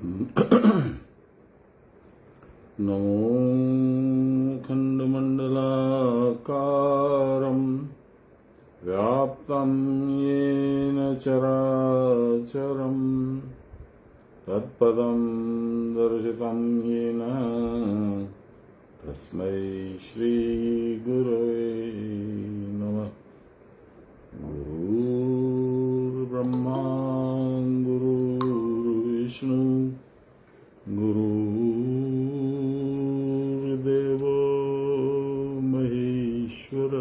नमो खण्डमण्डलाकारं व्याप्तं येन चराचरं तत्पदं दर्शितं येन तस्मै श्रीगुरवे नमः। गुरुर्ब्रह्मा गुरुर्विष्णु गुरुर्देवो महेश्वर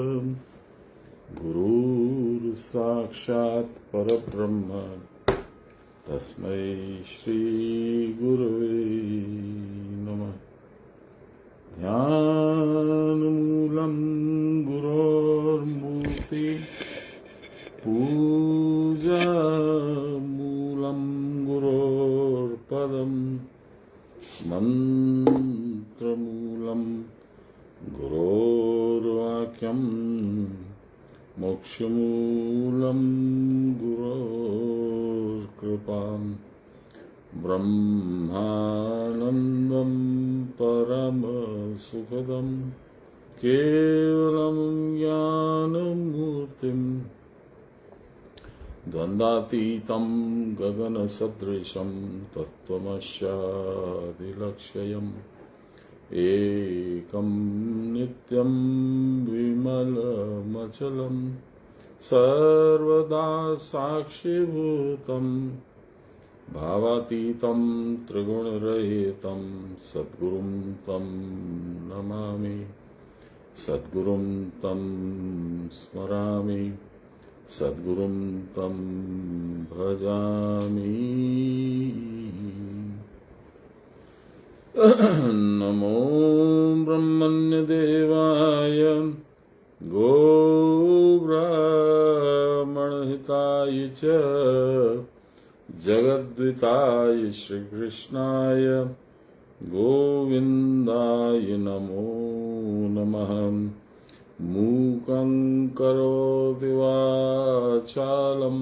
गुरुर्साक्षात् परब्रह्म तस्मै श्रीगुरवे नमः। ध्यानमूलं गुरोर्मूर्ति पूजामूलं गुरोर्पदम् मन्त्रमूलं गुरोर्वाक्यं मोक्षमूलं गुरोर्कृपाम् ब्रह्मानन्दं परमसुखदं केवलं ज्ञानमूर्तिम् द्वन्द्वातीतं गगनसदृशं तत्त्वमस्यादिलक्ष्यम् एकं नित्यं विमलमचलं सर्वदा साक्षिभूतं भावातीतं त्रिगुणरहितं सद्गुरुं तं नमामि सद्गुरुं तं स्मरामि सद्गुरुं तं भजामि। नमो ब्रह्मण्यदेवाय गोब्राह्मणहिताय च जगद्विताय श्रीकृष्णाय गोविन्दाय नमो नमः। मूकं करोति वाचालं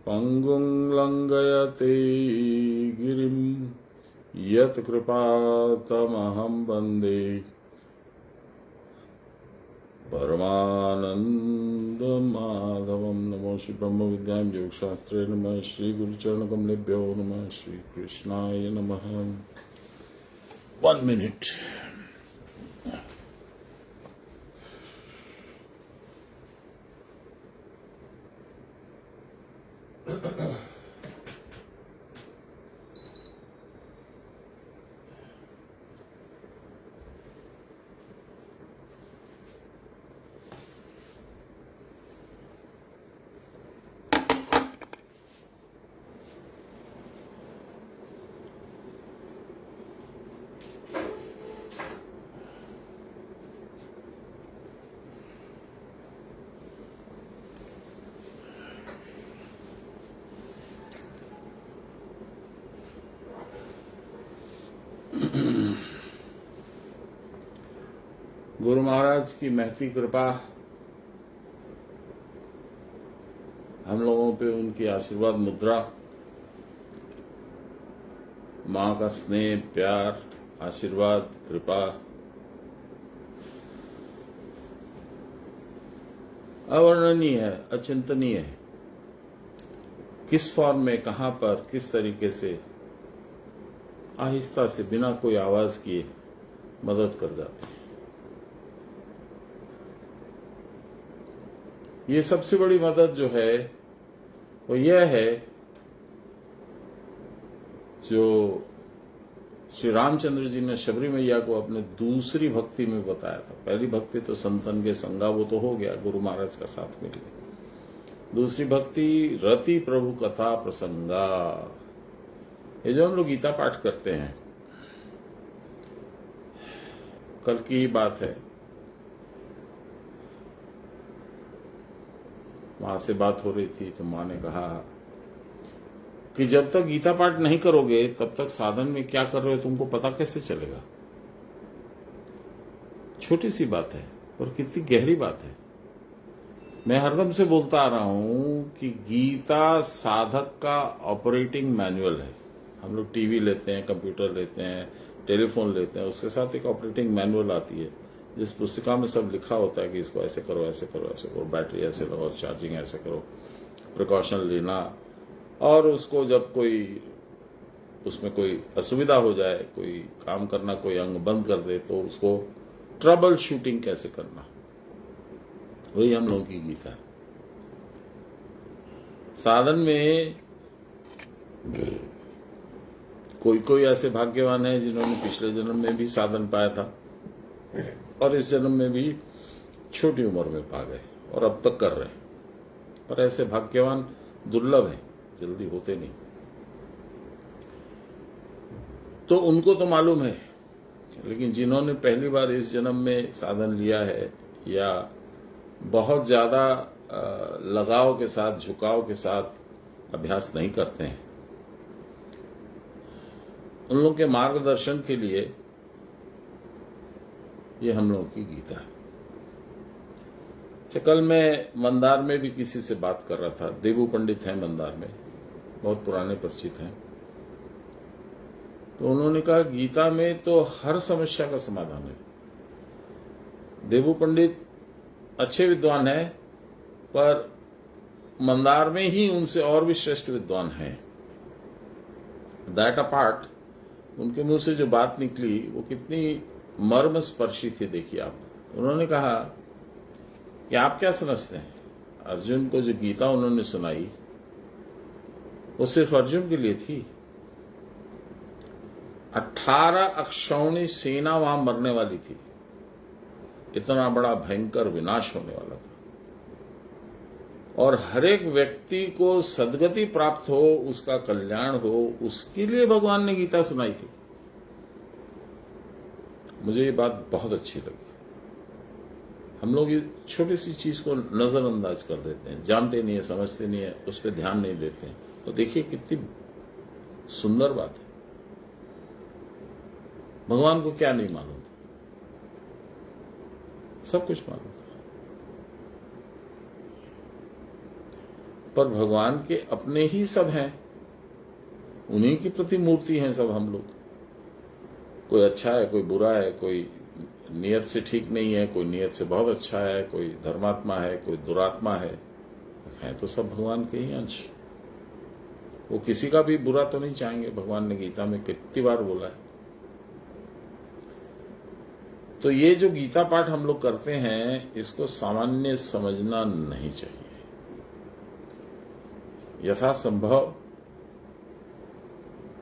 पङ्गुं लङ्घयते गिरिं यत्कृपातमहं वन्दे परमानन्दमाधवं। नमो श्री ब्रह्म विद्यां योगशास्त्रे नमः। श्री गुरुचरणकमलेभ्यो नमः। श्री कृष्णाय नमः। 1 minute। गुरु महाराज की महती कृपा हम लोगों पे, उनकी आशीर्वाद मुद्रा, माँ का स्नेह प्यार आशीर्वाद कृपा अवर्णनीय है, अचिंतनीय है। किस फॉर्म में, कहां पर, किस तरीके से आहिस्ता से बिना कोई आवाज किए मदद कर जाती है। ये सबसे बड़ी मदद जो है वो यह है जो श्री रामचंद्र जी ने शबरी मैया को अपने दूसरी भक्ति में बताया था। पहली भक्ति तो संतन के संगा, वो तो हो गया, गुरु महाराज का साथ मिल गया। दूसरी भक्ति रति प्रभु कथा प्रसंगा, ये जो हम लोग गीता पाठ करते हैं। कल की ही बात है, मां से बात हो रही थी तो मां ने कहा कि जब तक गीता पाठ नहीं करोगे तब तक साधन में क्या कर रहे हो तुमको पता कैसे चलेगा। छोटी सी बात है और कितनी गहरी बात है। मैं हरदम से बोलता आ रहा हूं कि गीता साधक का ऑपरेटिंग मैनुअल है। हम लोग टीवी लेते हैं, कंप्यूटर लेते हैं, टेलीफोन लेते हैं, उसके साथ एक ऑपरेटिंग मैनुअल आती है जिस पुस्तिका में सब लिखा होता है कि इसको ऐसे करो, ऐसे करो, ऐसे करो, बैटरी ऐसे लगाओ, चार्जिंग ऐसे करो, प्रिकॉशन लेना, और उसको जब कोई उसमें कोई असुविधा हो जाए, कोई काम करना, कोई अंग बंद कर दे, तो उसको ट्रबल शूटिंग कैसे करना, वही हम लोगों की गीता है। साधन में कोई कोई ऐसे भाग्यवान है जिन्होंने पिछले जन्म में भी साधन पाया था और इस जन्म में भी छोटी उम्र में पा गए और अब तक कर रहे हैं, पर ऐसे भाग्यवान दुर्लभ हैं, जल्दी होते नहीं। तो उनको तो मालूम है, लेकिन जिन्होंने पहली बार इस जन्म में साधन लिया है या बहुत ज्यादा लगाव के साथ, झुकाव के साथ अभ्यास नहीं करते हैं, उन लोगों के मार्गदर्शन के लिए ये हम लोगों की गीता है। कल मैं मंदार में भी किसी से बात कर रहा था, देवू पंडित हैं मंदार में, बहुत पुराने परिचित हैं। तो उन्होंने कहा गीता में तो हर समस्या का समाधान है। देवू पंडित अच्छे विद्वान हैं, पर मंदार में ही उनसे और भी श्रेष्ठ विद्वान हैं। दैट अपार्ट, उनके मुंह से जो बात निकली वो कितनी मर्मस्पर्शी थी, देखिए आप। उन्होंने कहा कि आप क्या समझते हैं, अर्जुन को जो गीता उन्होंने सुनाई वो सिर्फ अर्जुन के लिए थी। 18 अक्षौणी सेना वहां मरने वाली थी, इतना बड़ा भयंकर विनाश होने वाला था, और हर एक व्यक्ति को सदगति प्राप्त हो, उसका कल्याण हो, उसके लिए भगवान ने गीता सुनाई थी। मुझे ये बात बहुत अच्छी लगी। हम लोग ये छोटी सी चीज को नजरअंदाज कर देते हैं, जानते नहीं है, समझते नहीं है, उस पर ध्यान नहीं देते हैं। तो देखिए कितनी सुंदर बात है। भगवान को क्या नहीं मालूम था, सब कुछ मालूम था। पर भगवान के अपने ही सब हैं, उन्हीं की प्रतिमूर्ति हैं सब हम लोग। कोई अच्छा है, कोई बुरा है, कोई नियत से ठीक नहीं है, कोई नियत से बहुत अच्छा है, कोई धर्मात्मा है, कोई दुरात्मा है तो सब भगवान के ही अंश। वो किसी का भी बुरा तो नहीं चाहेंगे, भगवान ने गीता में कितनी बार बोला है। तो ये जो गीता पाठ हम लोग करते हैं, इसको सामान्य समझना नहीं चाहिए। यथासंभव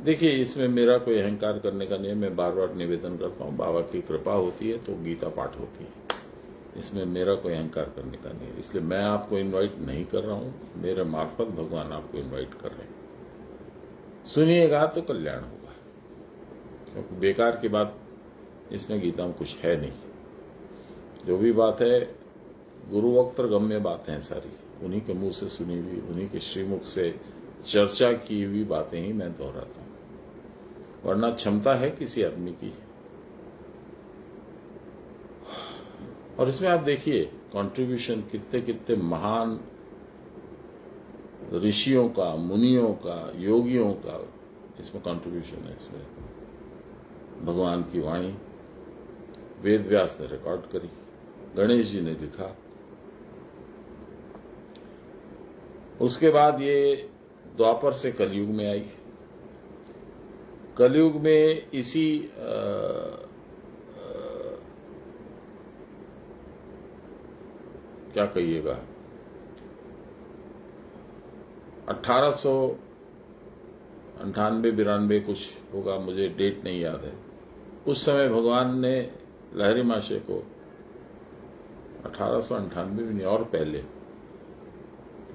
देखिए, इसमें मेरा कोई अहंकार करने का नहीं है। मैं बार बार निवेदन करता हूं, बाबा की कृपा होती है तो गीता पाठ होती है, इसमें मेरा कोई अहंकार करने का नहीं है। इसलिए मैं आपको इनवाइट नहीं कर रहा हूं, मेरे मार्फत भगवान आपको इनवाइट कर रहे हैं। सुनिएगा तो कल्याण होगा, क्योंकि बेकार की बात इसमें गीता में कुछ है नहीं। जो भी बात है गुरु वक्त्र गम्य बातें हैं सारी, उन्हीं के मुंह से सुनी हुई, उन्हीं के श्रीमुख से चर्चा की हुई बातें ही मैं दोहराता हूं, वरना क्षमता है किसी आदमी की। और इसमें आप देखिए कंट्रीब्यूशन कितने कितने महान ऋषियों का, मुनियों का, योगियों का इसमें कंट्रीब्यूशन है। इसमें भगवान की वाणी वेद व्यास ने रिकॉर्ड करी, गणेश जी ने लिखा, उसके बाद ये द्वापर से कलयुग में आई। कलयुग में इसी क्या कहिएगा 1898-92 कुछ होगा, मुझे डेट नहीं याद है। उस समय भगवान ने लहरी माशे को 1898 भी नहीं और पहले,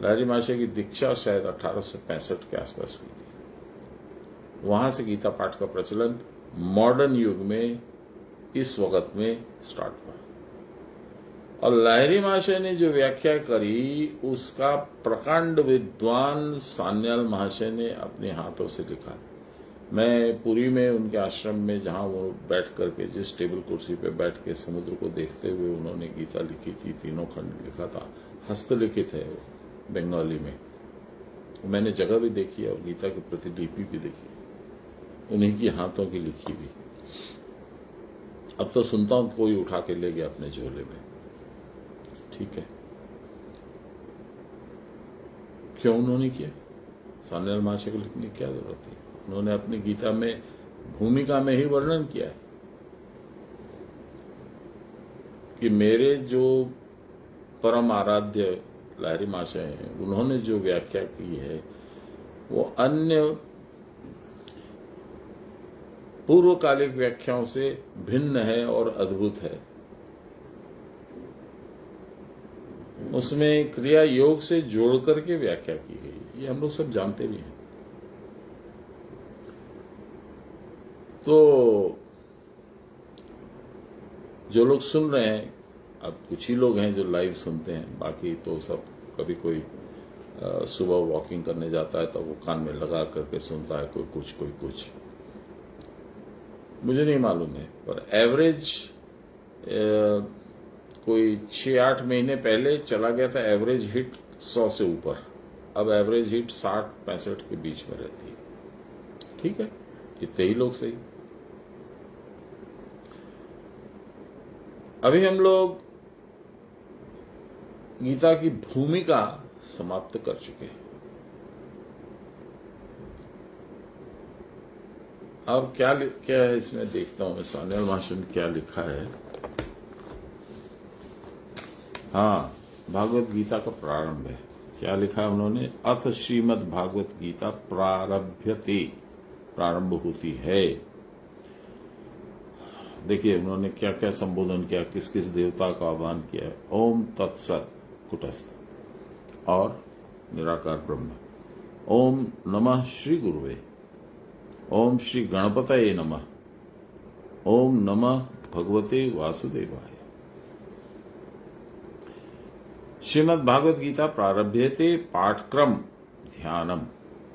लहरी माशे की दीक्षा शायद 1865 के आसपास हुई थी। वहां से गीता पाठ का प्रचलन मॉडर्न युग में इस वक्त में स्टार्ट हुआ। और लहरी महाशय ने जो व्याख्या करी, उसका प्रकांड विद्वान सान्याल महाशय ने अपने हाथों से लिखा। मैं पुरी में उनके आश्रम में, जहां वो बैठ करके, जिस टेबल कुर्सी पे बैठ के समुद्र को देखते हुए उन्होंने गीता लिखी थी, 3 खंड लिखा था, हस्तलिखित है वो, बंगाली में। मैंने जगह भी देखी और गीता की प्रतिलिपि भी देखी। उन्हीं के हाथों की लिखी हुई। अब तो सुनता हूं कोई उठा के ले गया अपने झोले में। ठीक है, क्यों उन्होंने किया? सान्याल महाशय को लिखने की क्या जरूरत थी? उन्होंने अपनी गीता में भूमिका में ही वर्णन किया है कि मेरे जो परम आराध्य लाहिरी महाशय हैं, उन्होंने जो व्याख्या की है वो अन्य पूर्वकालिक व्याख्याओं से भिन्न है और अद्भुत है। उसमें क्रिया योग से जोड़ करके व्याख्या की गई, ये हम लोग सब जानते भी हैं। तो जो लोग सुन रहे हैं, अब कुछ ही लोग हैं जो लाइव सुनते हैं, बाकी तो सब कभी कोई सुबह वॉकिंग करने जाता है तो वो कान में लगा करके सुनता है, कोई कुछ मुझे नहीं मालूम है, पर एवरेज कोई 6-8 महीने पहले चला गया था एवरेज हिट 100 से ऊपर। अब एवरेज हिट 60-65 के बीच में रहती है। ठीक है, इतने ही लोग सही। अभी हम लोग गीता की भूमिका समाप्त कर चुके हैं। अब क्या है इसमें देखता हूं मैं, सान्याल महाशय ने क्या लिखा है। हाँ, भागवत गीता का प्रारंभ है। क्या लिखा है उन्होंने? अथ श्रीमद् भागवत गीता प्रारभ्यते, प्रारंभ होती है। देखिए उन्होंने क्या क्या संबोधन किया, किस किस देवता का आह्वान किया है। ओम तत्सत कुटस्थ और निराकार ब्रह्म। ओम नमः श्री गुरुवे। ओम श्री गणपतये नमः। ओम नमः भगवते वासुदेवाय। श्रीमद् भागवत गीता प्रारभ्यते पाठक्रम ध्यानम।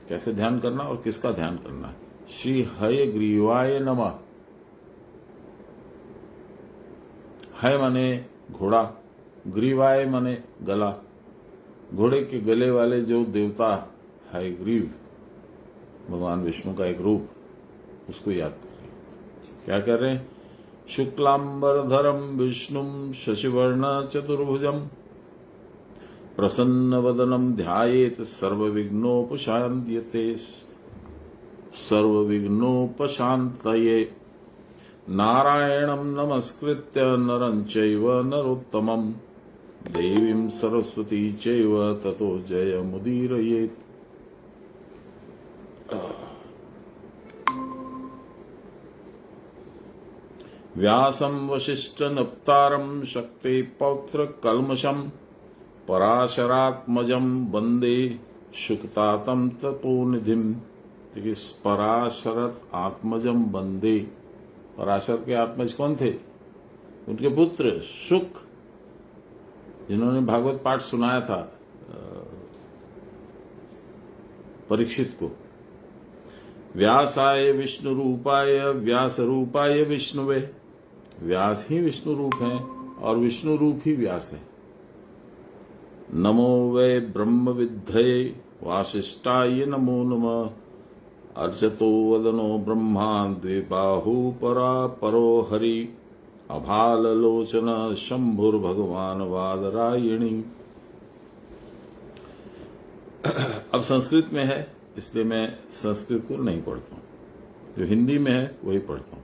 कैसे ध्यान करना और किसका ध्यान करना है? श्री हयग्रीवाय नमः। हय माने घोड़ा, ग्रीवाय माने गला। घोड़े के गले वाले जो देवता हयग्रीव, भगवान विष्णु का एक रूप, उसको याद कर रहे हैं। क्या कर रहे हैं? शुक्लांबरधरम विष्णुम शशिवर्ण चतुर्भुजम प्रसन्न वदनम ध्यायेत सर्वविघ्नोपशांत्यते सर्वविघ्नोपशांतये नारायणं नमस्कृत्य नरं चैव नरोत्तमं देवीं सरस्वती चैव ततो जयमुदीरयेत्। व्यासं वसिष्ठनप्तारं शक्ति पौत्र कल्मषं पराशरात्मजं वंदे शुकतातं तपोनिधिं। देखिए, पराशरत आत्मजम वंदे। पराशर के आत्मज कौन थे? उनके पुत्र शुक, जिन्होंने भागवत पाठ सुनाया था परीक्षित को। व्यासाय विष्णु रूपाय व्यास रूपाय विष्णुवे। व्यास ही विष्णु रूप है और विष्णु रूप ही व्यास है। नमो वै ब्रह्म विद्धये वासिष्ठाय नमो नमः। अर्चतो वदनो ब्रह्मा द्विबाहु परा परो हरि अभालोचन शंभुर्भगवान वादरायणी। अब संस्कृत में है इसलिए मैं संस्कृत को नहीं पढ़ता हूं, जो हिंदी में है वही पढ़ता हूं।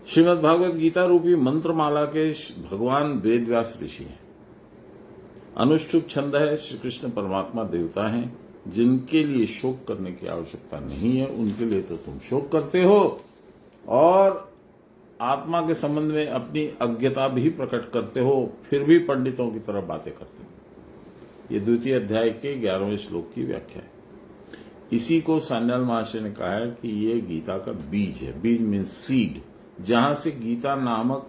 श्रीमद् भागवत गीता रूपी मंत्रमाला के भगवान वेदव्यास ऋषि हैं। अनुष्ठुप छंद है, श्री कृष्ण परमात्मा देवता हैं, जिनके लिए शोक करने की आवश्यकता नहीं है, उनके लिए तो तुम शोक करते हो और आत्मा के संबंध में अपनी अज्ञता भी प्रकट करते हो, फिर भी पंडितों की तरह बातें करते हो। ये द्वितीय अध्याय के 11वें श्लोक की व्याख्या है। इसी को सान्याल महाशय ने कहा है कि ये गीता का बीज है। बीज मीन्स सीड, जहां से गीता नामक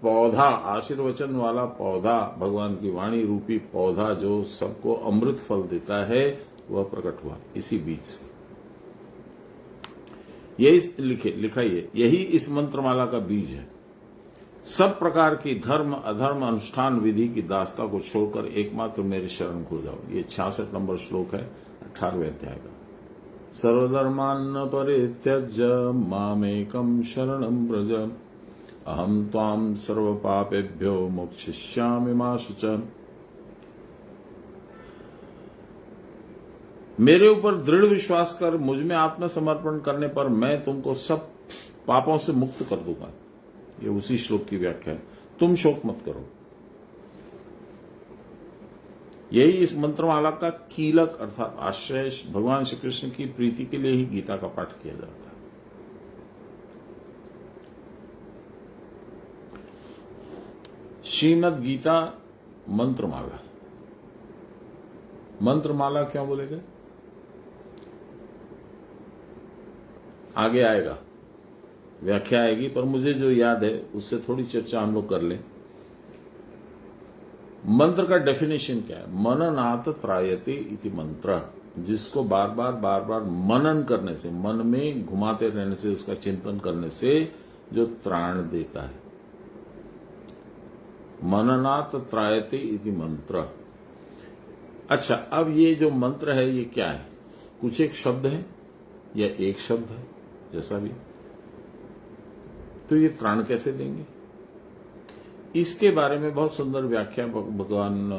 पौधा, आशीर्वचन वाला पौधा, भगवान की वाणी रूपी पौधा जो सबको अमृत फल देता है, वह प्रकट हुआ इसी बीज से। यही लिखा ही है, यही इस मंत्रमाला का बीज है। सब प्रकार की धर्म अधर्म अनुष्ठान विधि की दास्ता को छोड़कर एकमात्र मेरे शरण खो जाओ। ये 66 नंबर श्लोक है 18वें अध्याय का। सर्वधर्मान् परित्यज्य मामेकं शरणं व्रज अहं त्वां सर्वपापेभ्यो मोक्षयिष्यामि मा शुच। मेरे ऊपर दृढ़ विश्वास कर, मुझ में आत्मसमर्पण करने पर मैं तुमको सब पापों से मुक्त कर दूंगा। ये उसी श्लोक की व्याख्या है। तुम शोक मत करो। यही इस मंत्रमाला का कीलक अर्थात आश्रय भगवान श्री कृष्ण की प्रीति के लिए ही गीता का पाठ किया जाता है। श्रीमद् गीता मंत्रमाला। मंत्रमाला क्यों बोले गए, आगे आएगा, व्याख्या आएगी, पर मुझे जो याद है उससे थोड़ी चर्चा हम लोग कर लें। मंत्र का डेफिनेशन क्या है? मननात् त्रायते इति मंत्र, जिसको बार बार मनन करने से, मन में घुमाते रहने से, उसका चिंतन करने से जो त्राण देता है। मननात् त्रायते इति मंत्र। अच्छा, अब ये जो मंत्र है ये क्या है? कुछ एक शब्द है या एक शब्द है, जैसा भी, तो ये त्राण कैसे देंगे? इसके बारे में बहुत सुंदर व्याख्या भगवान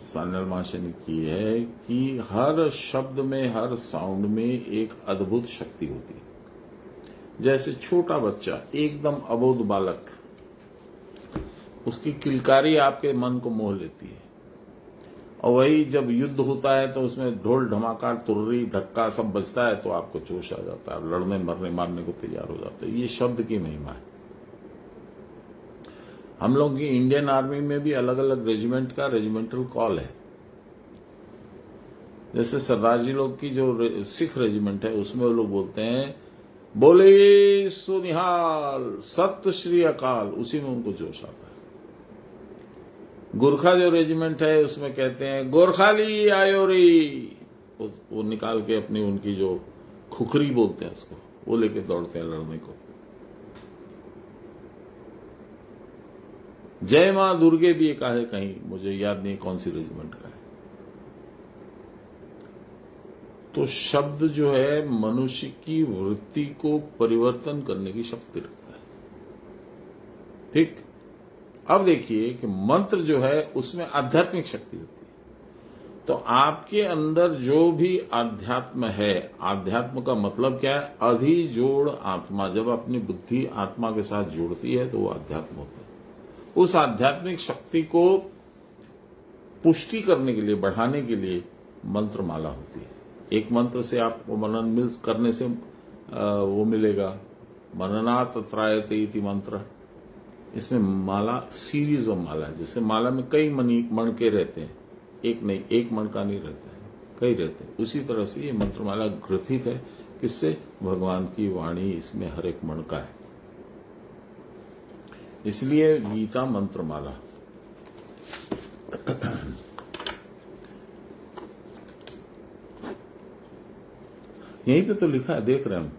सान्याल महाशय ने की है कि हर शब्द में, हर साउंड में एक अद्भुत शक्ति होती है। जैसे छोटा बच्चा, एकदम अबोध बालक, उसकी किलकारी आपके मन को मोह लेती है, और वही जब युद्ध होता है तो उसमें ढोल ढमाका, तुर्री, धक्का सब बजता है तो आपको जोश आ जाता है, लड़ने मरने मारने को तैयार हो जाते हैं। ये शब्द की महिमा है। हम लोग की इंडियन आर्मी में भी अलग अलग रेजिमेंट का रेजिमेंटल कॉल है। जैसे सरदार जी लोग की जो सिख रेजिमेंट है उसमें वो लोग बोलते हैं बोले सो निहाल, सत श्री अकाल, उसी में उनको जोश आता है। गोरखा जो रेजिमेंट है उसमें कहते हैं गोरखाली आयो रे, वो निकाल के अपनी उनकी जो खुखरी बोलते हैं उसको, वो लेके दौड़ते हैं लड़ने को। जय मां दुर्गे भी एक है कहीं, मुझे याद नहीं कौन सी रेजिमेंट का है। तो शब्द जो है मनुष्य की वृत्ति को परिवर्तन करने की शक्ति रखता है। ठीक, अब देखिए कि मंत्र जो है उसमें आध्यात्मिक शक्ति होती है। तो आपके अंदर जो भी आध्यात्म है, आध्यात्म का मतलब क्या है? अधिजोड़ आत्मा। जब अपनी बुद्धि आत्मा के साथ जुड़ती है तो वो आध्यात्म होता है। उस आध्यात्मिक शक्ति को पुष्टि करने के लिए, बढ़ाने के लिए मंत्रमाला होती है। एक मंत्र से आपको मनन करने से वो मिलेगा, मननात् त्रायते इति मंत्र। इसमें माला सीरीज ऑफ माला है। जैसे माला में कई मणके रहते हैं, एक नहीं, एक मणका नहीं रहता है, कई रहते हैं। उसी तरह से ये मंत्रमाला ग्रथित है। किससे? भगवान की वाणी इसमें हर एक मणका है। इसलिए गीता मंत्रमाला। यहीं पे तो लिखा है, देख रहे हैं हम,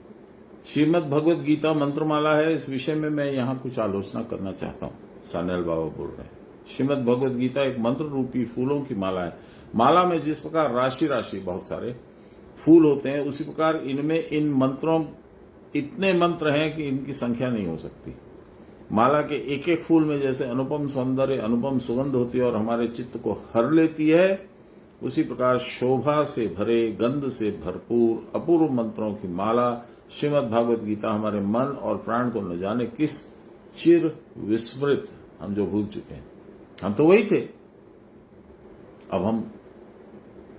श्रीमद् भगवत गीता मंत्रमाला है। इस विषय में मैं यहां कुछ आलोचना करना चाहता हूं। सान्याल बाबा बोल रहे हैं, श्रीमद् भगवत गीता एक मंत्र रूपी फूलों की माला है। माला में जिस प्रकार राशि राशि बहुत सारे फूल होते हैं, उसी प्रकार इनमें इन मंत्रों इतने मंत्र हैं कि इनकी संख्या नहीं हो सकती। माला के एक एक फूल में जैसे अनुपम सौंदर्य, अनुपम सुगंध होती है और हमारे चित्त को हर लेती है, उसी प्रकार शोभा से भरे, गंध से भरपूर अपूर्व मंत्रों की माला श्रीमद् भागवत गीता हमारे मन और प्राण को न जाने किस चिर विस्मृत, हम जो भूल चुके हैं। हम तो वही थे, अब हम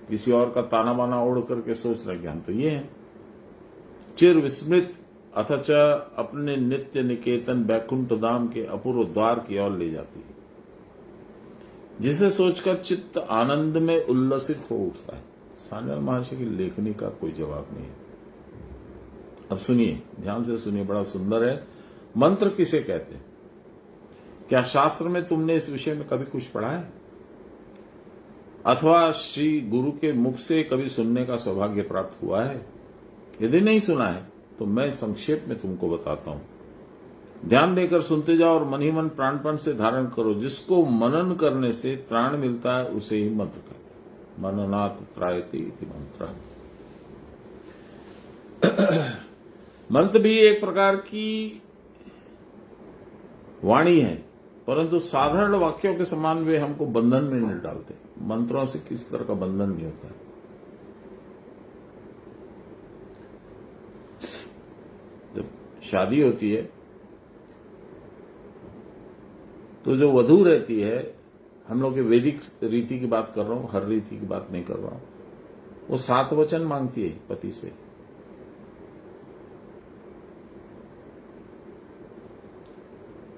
किसी और का ताना बाना ओढ़ करके सोच रहे कि हम तो ये हैं। चिर विस्मृत अथच अपने नित्य निकेतन बैकुंठ धाम के अपूर्व द्वार की ओर ले जाती है, जिसे सोचकर चित्त आनंद में उल्लसित हो उठता है। सान्याल महाशय की लेखनी का कोई जवाब नहीं है। अब सुनिए, ध्यान से सुनिए, बड़ा सुंदर है। मंत्र किसे कहते हैं? क्या शास्त्र में तुमने इस विषय में कभी कुछ पढ़ा है, अथवा श्री गुरु के मुख से कभी सुनने का सौभाग्य प्राप्त हुआ है? यदि नहीं सुना है तो मैं संक्षेप में तुमको बताता हूं। ध्यान देकर सुनते जाओ और मन ही मन प्राणपण से धारण करो। जिसको मनन करने से त्राण मिलता है उसे ही मंत्र कहते हैं। मननात् त्रायते इति मंत्र। मंत्र भी एक प्रकार की वाणी है, परंतु साधारण वाक्यों के समान वे हमको बंधन में नहीं डालते। मंत्रों से किसी तरह का बंधन नहीं होता। जब शादी होती है तो जो वधू रहती है, हम लोग के वैदिक रीति की बात कर रहा हूं, हर रीति की बात नहीं कर रहा हूं, वो 7 वचन मांगती है पति से।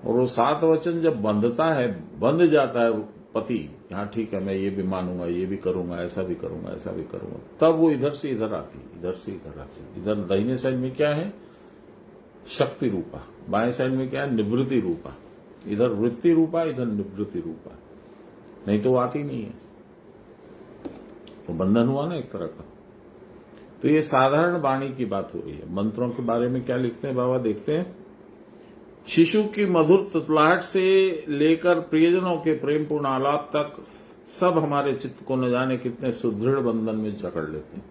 और वो 7 वचन जब बंध जाता है पति, हाँ ठीक है मैं ये भी मानूंगा, ये भी करूंगा, ऐसा भी करूंगा, ऐसा भी करूंगा, तब वो इधर से इधर आती, इधर से इधर आती। इधर दाहिने साइड में क्या है? शक्ति रूपा। बाएं साइड में क्या है? निवृत्ति रूपा। इधर वृत्ति रूपा, इधर निवृत्ति रूपा। नहीं तो वो आती नहीं है, तो बंधन हुआ ना एक तरह का। तो ये साधारण वाणी की बात हो रही है। मंत्रों के बारे में क्या लिखते हैं बाबा, देखते हैं। शिशु की मधुर तुतलाहट से लेकर प्रियजनों के प्रेमपूर्ण आलाप तक सब हमारे चित्त को न जाने कितने सुदृढ़ बंधन में जकड़ लेते हैं।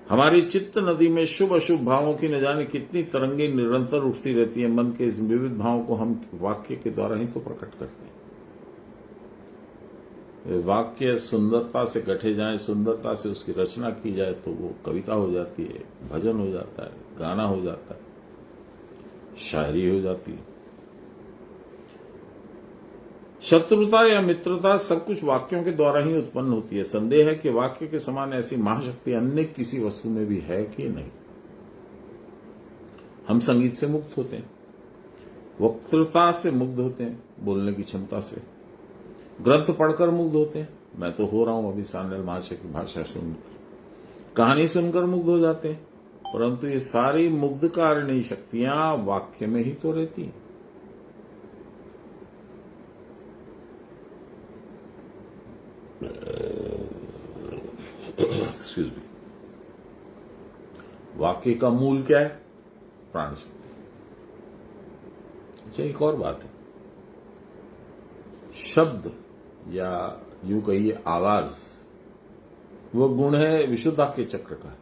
हमारी चित्त नदी में शुभ अशुभ भावों की न जाने कितनी तरंगें निरंतर उठती रहती है। मन के इस विविध भावों को हम वाक्य के द्वारा ही तो प्रकट करते हैं। वाक्य सुंदरता से गठे जाए, सुंदरता से उसकी रचना की जाए तो वो कविता हो जाती है, भजन हो जाता है, गाना हो जाता है, शायरी हो जाती है। शत्रुता या मित्रता सब कुछ वाक्यों के द्वारा ही उत्पन्न होती है। संदेह है कि वाक्य के समान ऐसी महाशक्ति अन्य किसी वस्तु में भी है कि नहीं। हम संगीत से मुक्त होते हैं, वक्तृता से मुग्ध होते हैं, बोलने की क्षमता से, ग्रंथ पढ़कर मुग्ध होते हैं। मैं तो हो रहा हूं अभी सान्याल महाशय की भाषा सुनकर, कहानी सुनकर मुग्ध हो जाते हैं। परंतु ये सारी मुग्धकारिणी शक्तियां वाक्य में ही तो रहती हैं। Excuse me. वाक्य का मूल क्या है? प्राण शक्ति। अच्छा, एक और बात है, शब्द या यूं कहिए आवाज, वो गुण है विशुद्धाक्य चक्र का।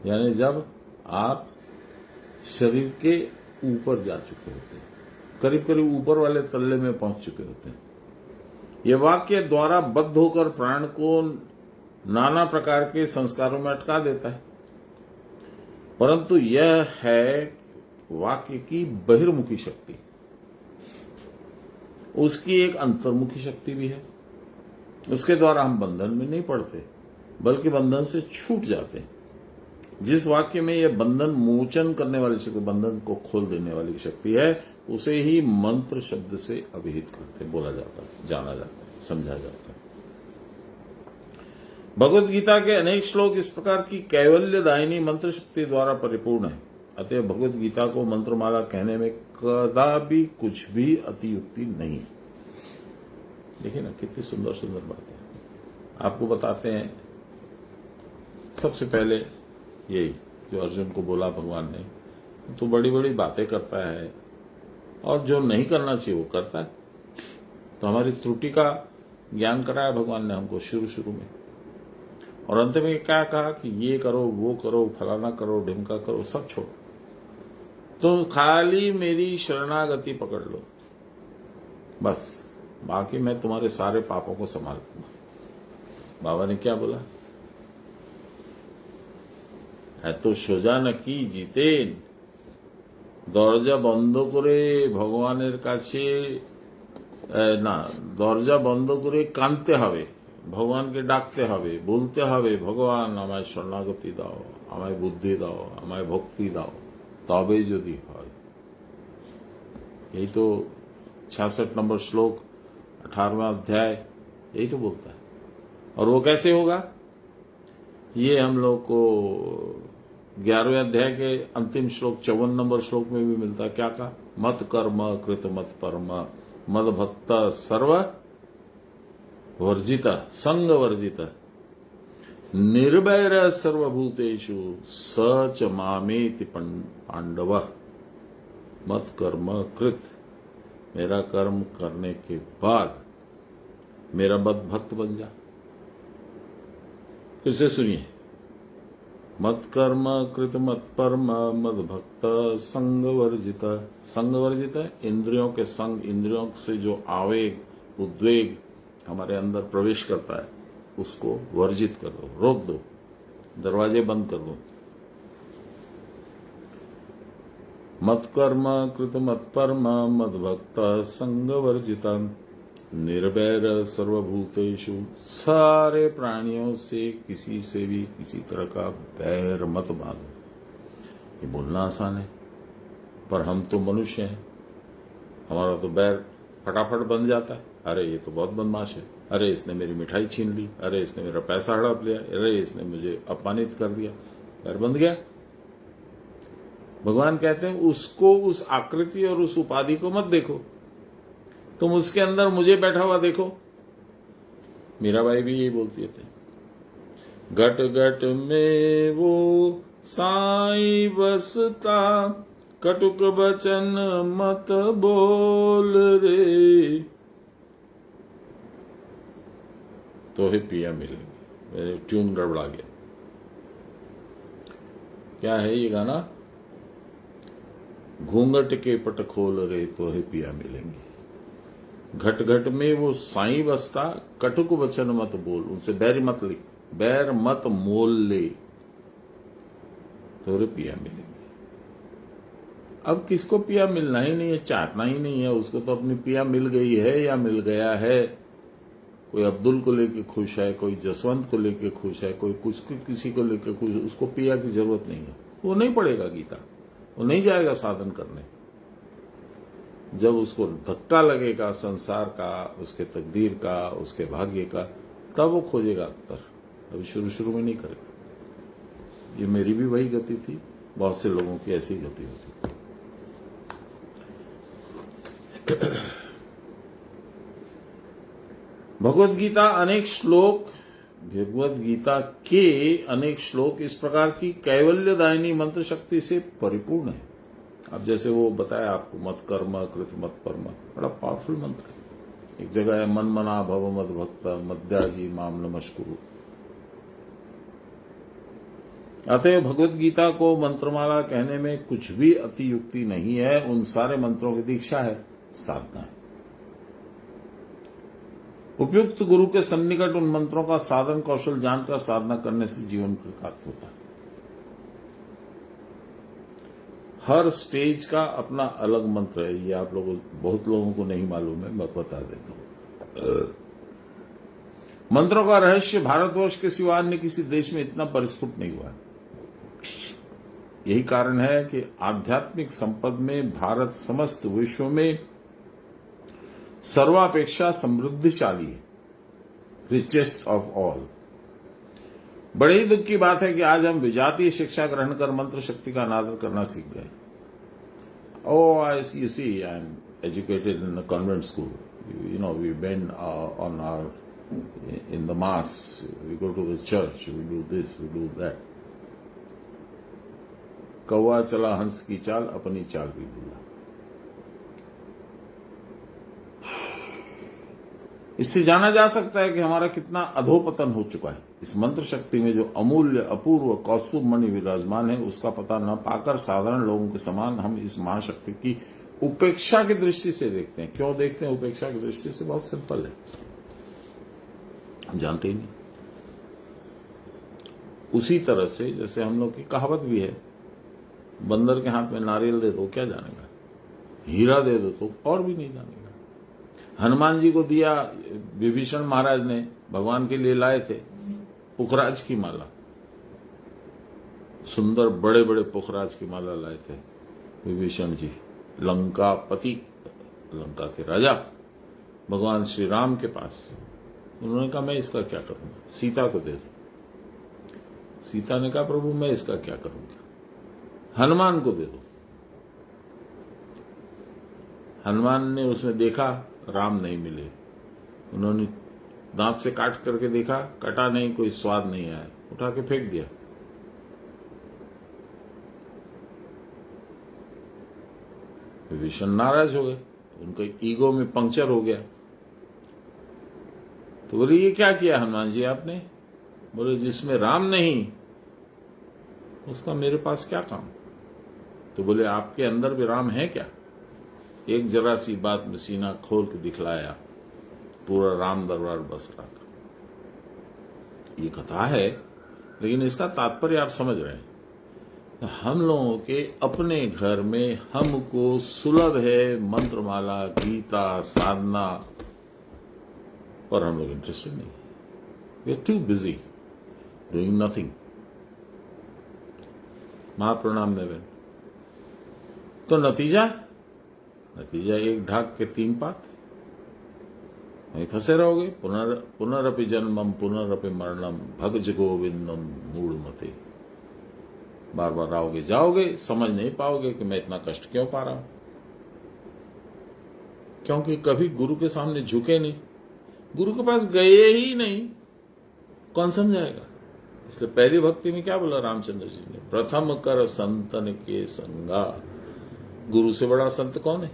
यानी जब आप शरीर के ऊपर जा चुके होते हैं, करीब करीब ऊपर वाले तल्ले में पहुंच चुके होते हैं, ये वाक्य द्वारा बद्ध होकर प्राण को नाना प्रकार के संस्कारों में अटका देता है। परंतु यह है वाक्य की बहिर्मुखी शक्ति। उसकी एक अंतर्मुखी शक्ति भी है। उसके द्वारा हम बंधन में नहीं पड़ते, बल्कि बंधन से छूट जाते हैं। जिस वाक्य में यह बंधन मोचन करने वाली शक्ति, बंधन को खोल देने वाली शक्ति है, उसे ही मंत्र शब्द से अभिहित करते, बोला जाता है, जाना जाता है, समझा जाता है। भगवत गीता के अनेक श्लोक इस प्रकार की कैवल्यदायिनी मंत्र शक्ति द्वारा परिपूर्ण है। अतः भगवत गीता को मंत्रमाला कहने में कदापि कुछ भी अतियुक्ति नहीं है। देखिए ना कितनी सुंदर सुंदर बातें आपको बताते हैं। सबसे पहले यही जो अर्जुन को बोला भगवान ने, तो बड़ी बड़ी बातें करता है और जो नहीं करना चाहिए वो करता है। तो हमारी त्रुटि का ज्ञान कराया भगवान ने हमको शुरू में, और अंत में क्या कहा कि ये करो, वो करो, फलाना करो, ढिमका करो, सब छोड़ो, तुम खाली मेरी शरणागति पकड़ लो, बस बाकी मैं तुम्हारे सारे पापों को संभाल लूंगा। बाबा ने क्या बोला? এত সোজা নাকি জিতেন, দরজা বন্ধ করে ভগবানের কাছে না, দরজা বন্ধ করে কাঁদতে হবে, ভগবানকে ডাকতে হবে, বলতে হবে ভগবান আমায় শরণাগতি দাও, আমায় বুদ্ধি দাও, আমায় ভক্তি দাও, তবে যদি হয়। यही तो 66 नंबर श्लोक 18वां अध्याय यही तो बोलता है। और वो कैसे होगा? ये हम लोग को 11वें अध्याय के अंतिम श्लोक 54 नंबर श्लोक में भी मिलता है। क्या कहा? मत कर्म कृत मत परम मद भक्त सर्व वर्जित संग वर्जित निर्वैर सर्वभूतेषु सच मामेति पांडव। मत कर्म कृत, मेरा कर्म करने के बाद मेरा मद भक्त बन जा। फिर से सुनिए, मत कर्म कृत मत परम मद भक्त संग वर्जित। संग वर्जित है इंद्रियों के संग, इंद्रियों से जो आवेग उद्वेग हमारे अंदर प्रवेश करता है उसको वर्जित कर दो, रोक दो, दरवाजे बंद कर दो। मत कर्म कृत मत परम मद भक्त संग वर्जिता निर्वैर सर्वभूतेषु। सारे प्राणियों से किसी से भी किसी तरह का बैर मत बांधो। ये बोलना आसान है पर हम तो मनुष्य हैं, हमारा तो बैर फटाफट बन जाता है। अरे ये तो बहुत बदमाश है, अरे इसने मेरी मिठाई छीन ली, अरे इसने मेरा पैसा हड़प लिया, अरे इसने मुझे अपमानित कर दिया, बैर बंध गया। भगवान कहते हैं उसको, उस आकृति और उस उपाधि को मत देखो, तुम उसके अंदर मुझे बैठा हुआ देखो। मीराबाई भी यही बोलती थे, घट घट में वो साईं बसता, कटुक बचन मत बोल रे, तो ही पिया मिलेंगे। मेरे ट्यून गड़बड़ा गया। क्या है ये गाना? घूंघट के पट खोल रे तो ही पिया मिलेंगे। घट घट में वो साईं बसता, कटुक वचन मत बोल, उनसे बैर मत लिख, बैर मत मोल ले, तो रे पिया मिलेंगे। अब किसको पिया मिलना ही नहीं है, चाहना ही नहीं है, उसको तो अपनी पिया मिल गई है या मिल गया है। कोई अब्दुल को लेके खुश है, कोई जसवंत को लेके खुश है, कोई कुछ किसी को लेके खुश, उसको पिया की जरूरत नहीं है। वो नहीं पढ़ेगा गीता, वो नहीं जाएगा साधन करने। जब उसको धक्का लगेगा संसार का, उसके तकदीर का, उसके भाग्य का, तब वो खोजेगा उत्तर। अभी शुरू शुरू में नहीं करेगा। ये मेरी भी वही गति थी, बहुत से लोगों की ऐसी गति होती। भगवत गीता अनेक श्लोक, भगवत गीता के अनेक श्लोक इस प्रकार की कैवल्यदायिनी मंत्र शक्ति से परिपूर्ण है। अब जैसे वो बताया आपको, मत कर्म कृत मत परम, बड़ा पावरफुल मंत्र है। एक जगह है, मन मना भव मद भक्त मद्याजी माम नमस्कुरु। अतः भगवत गीता को मंत्रमाला कहने में कुछ भी अतियुक्ति नहीं है। उन सारे मंत्रों की दीक्षा है, साधना है। उपयुक्त गुरु के सन्निकट उन मंत्रों का साधन कौशल जानकर साधना करने से जीवन कृतार्थ होता है। हर स्टेज का अपना अलग मंत्र है। ये आप लोगों, बहुत लोगों को नहीं मालूम है, मैं बता देता हूं। मंत्रों का रहस्य भारतवर्ष के सिवा अन्य किसी देश में इतना परिस्फुट नहीं हुआ है। यही कारण है कि आध्यात्मिक संपद में भारत समस्त विश्व में सर्वापेक्षा समृद्धिशाली है, रिचेस्ट ऑफ ऑल। बड़े ही दुख की बात है कि आज हम विजातीय शिक्षा ग्रहण कर मंत्र शक्ति का अनादर करना सीख गए। You see, I'm educated in a convent school. We bend on in the mass, we go to the church, we do this, we do that. कौवा चला हंस की चाल, अपनी चाल भी भूला। इससे जाना जा सकता है कि हमारा कितना अधोपतन हो चुका है। इस मंत्र शक्ति में जो अमूल्य अपूर्व कौस्तुभ मणि विराजमान है, उसका पता न पाकर साधारण लोगों के समान हम इस महाशक्ति की उपेक्षा की दृष्टि से देखते हैं। क्यों देखते हैं उपेक्षा की दृष्टि से? बहुत सिंपल है, हम जानते ही नहीं। उसी तरह से जैसे हम लोग की कहावत भी है, बंदर के हाथ में नारियल दे दो क्या जानेगा, हीरा दे दो तो और भी नहीं जानेगा। हनुमान जी को दिया, विभीषण महाराज ने भगवान के लिए लाए थे पुखराज की माला, सुंदर बड़े बड़े पुखराज की माला लाए थे विभीषण जी, लंका पति, लंका के राजा भगवान श्री राम के पास। उन्होंने कहा मैं इसका क्या करूंगा, सीता को दे दो। सीता ने कहा प्रभु मैं इसका क्या करूंगा, हनुमान को दे दो। हनुमान ने उसमें देखा राम नहीं मिले, उन्होंने दांत से काट करके देखा, कटा नहीं, कोई स्वाद नहीं आया, उठा के फेंक दिया। विभीषण नाराज हो गए, उनके ईगो में पंक्चर हो गया। तो बोले ये क्या किया हनुमान जी आपने? बोले जिसमें राम नहीं उसका मेरे पास क्या काम? तो बोले आपके अंदर भी राम है क्या? एक जरा सी बात में सीना खोल के दिखलाया, पूरा राम दरबार बस रहा था। ये कथा है, लेकिन इसका तात्पर्य आप समझ रहे हैं। हम लोगों के अपने घर में हमको सुलभ है मंत्रमाला, गीता, साधना, पर हम लोग इंटरेस्टेड नहीं। We are too busy doing nothing. महाप्रणाम देवेन। तो नतीजा एक ढाक के 3 पात, वहीं फंसे रहोगे। पुनरअपि जन्मम पुनरअपि मरणम भज गोविंदम मूढ़मते। बार बार आओगे जाओगे, समझ नहीं पाओगे कि मैं इतना कष्ट क्यों पा रहा हूं, क्योंकि कभी गुरु के सामने झुके नहीं, गुरु के पास गए ही नहीं, कौन समझाएगा? इसलिए पहली भक्ति में क्या बोला रामचंद्र जी ने? प्रथम कर संतन के संगा। गुरु से बड़ा संत कौन है?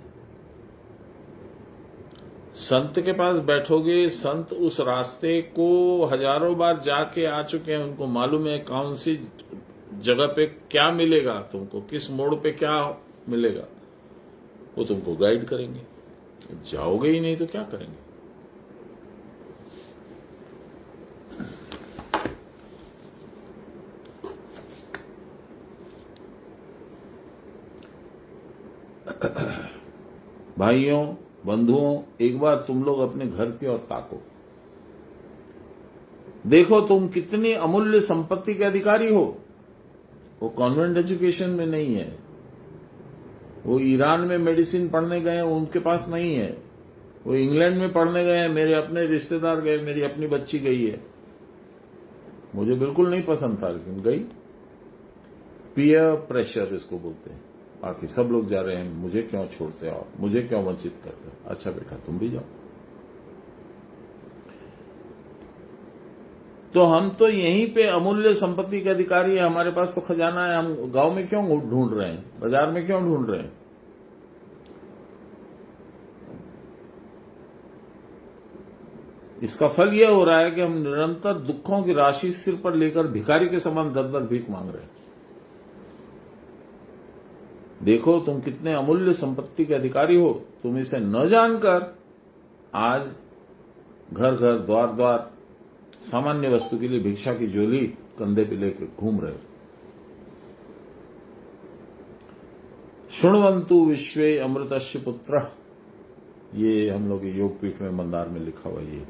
संत के पास बैठोगे, संत उस रास्ते को हजारों बार जाके आ चुके हैं, उनको मालूम है कौन सी जगह पे क्या मिलेगा तुमको, किस मोड़ पे क्या मिलेगा, वो तुमको गाइड करेंगे। जाओगे ही नहीं तो क्या करेंगे? भाइयों, बंधुओं, एक बार तुम लोग अपने घर की ओर ताको। देखो तुम कितनी अमूल्य संपत्ति के अधिकारी हो। वो कॉन्वेंट एजुकेशन में नहीं है, वो ईरान में मेडिसिन पढ़ने गए, उनके पास नहीं है। वो इंग्लैंड में पढ़ने गए, मेरे अपने रिश्तेदार गए, मेरी अपनी बच्ची गई है, मुझे बिल्कुल नहीं पसंद था लेकिन गई। पीयर प्रेशर इसको बोलते हैं। बाकी सब लोग जा रहे हैं, मुझे क्यों छोड़ते हो, मुझे क्यों वंचित करते हो? अच्छा बेटा तुम भी जाओ। तो हम तो यहीं पे अमूल्य संपत्ति के अधिकारी है, हमारे पास तो खजाना है। हम गांव में क्यों ढूंढ रहे हैं, बाजार में क्यों ढूंढ रहे हैं? इसका फल यह हो रहा है कि हम निरंतर दुखों की राशि सिर पर लेकर भिखारी के समान दर-दर भीख मांग रहे हैं। देखो तुम कितने अमूल्य संपत्ति के अधिकारी हो। तुम इसे न जानकर आज घर घर द्वार द्वार सामान्य वस्तु के लिए भिक्षा की झोली कंधे पे लेकर घूम रहे हो। शृण्वन्तु विश्वे अमृतस्य पुत्र, ये हम लोग योग पीठ में मंदार में लिखा हुआ ये।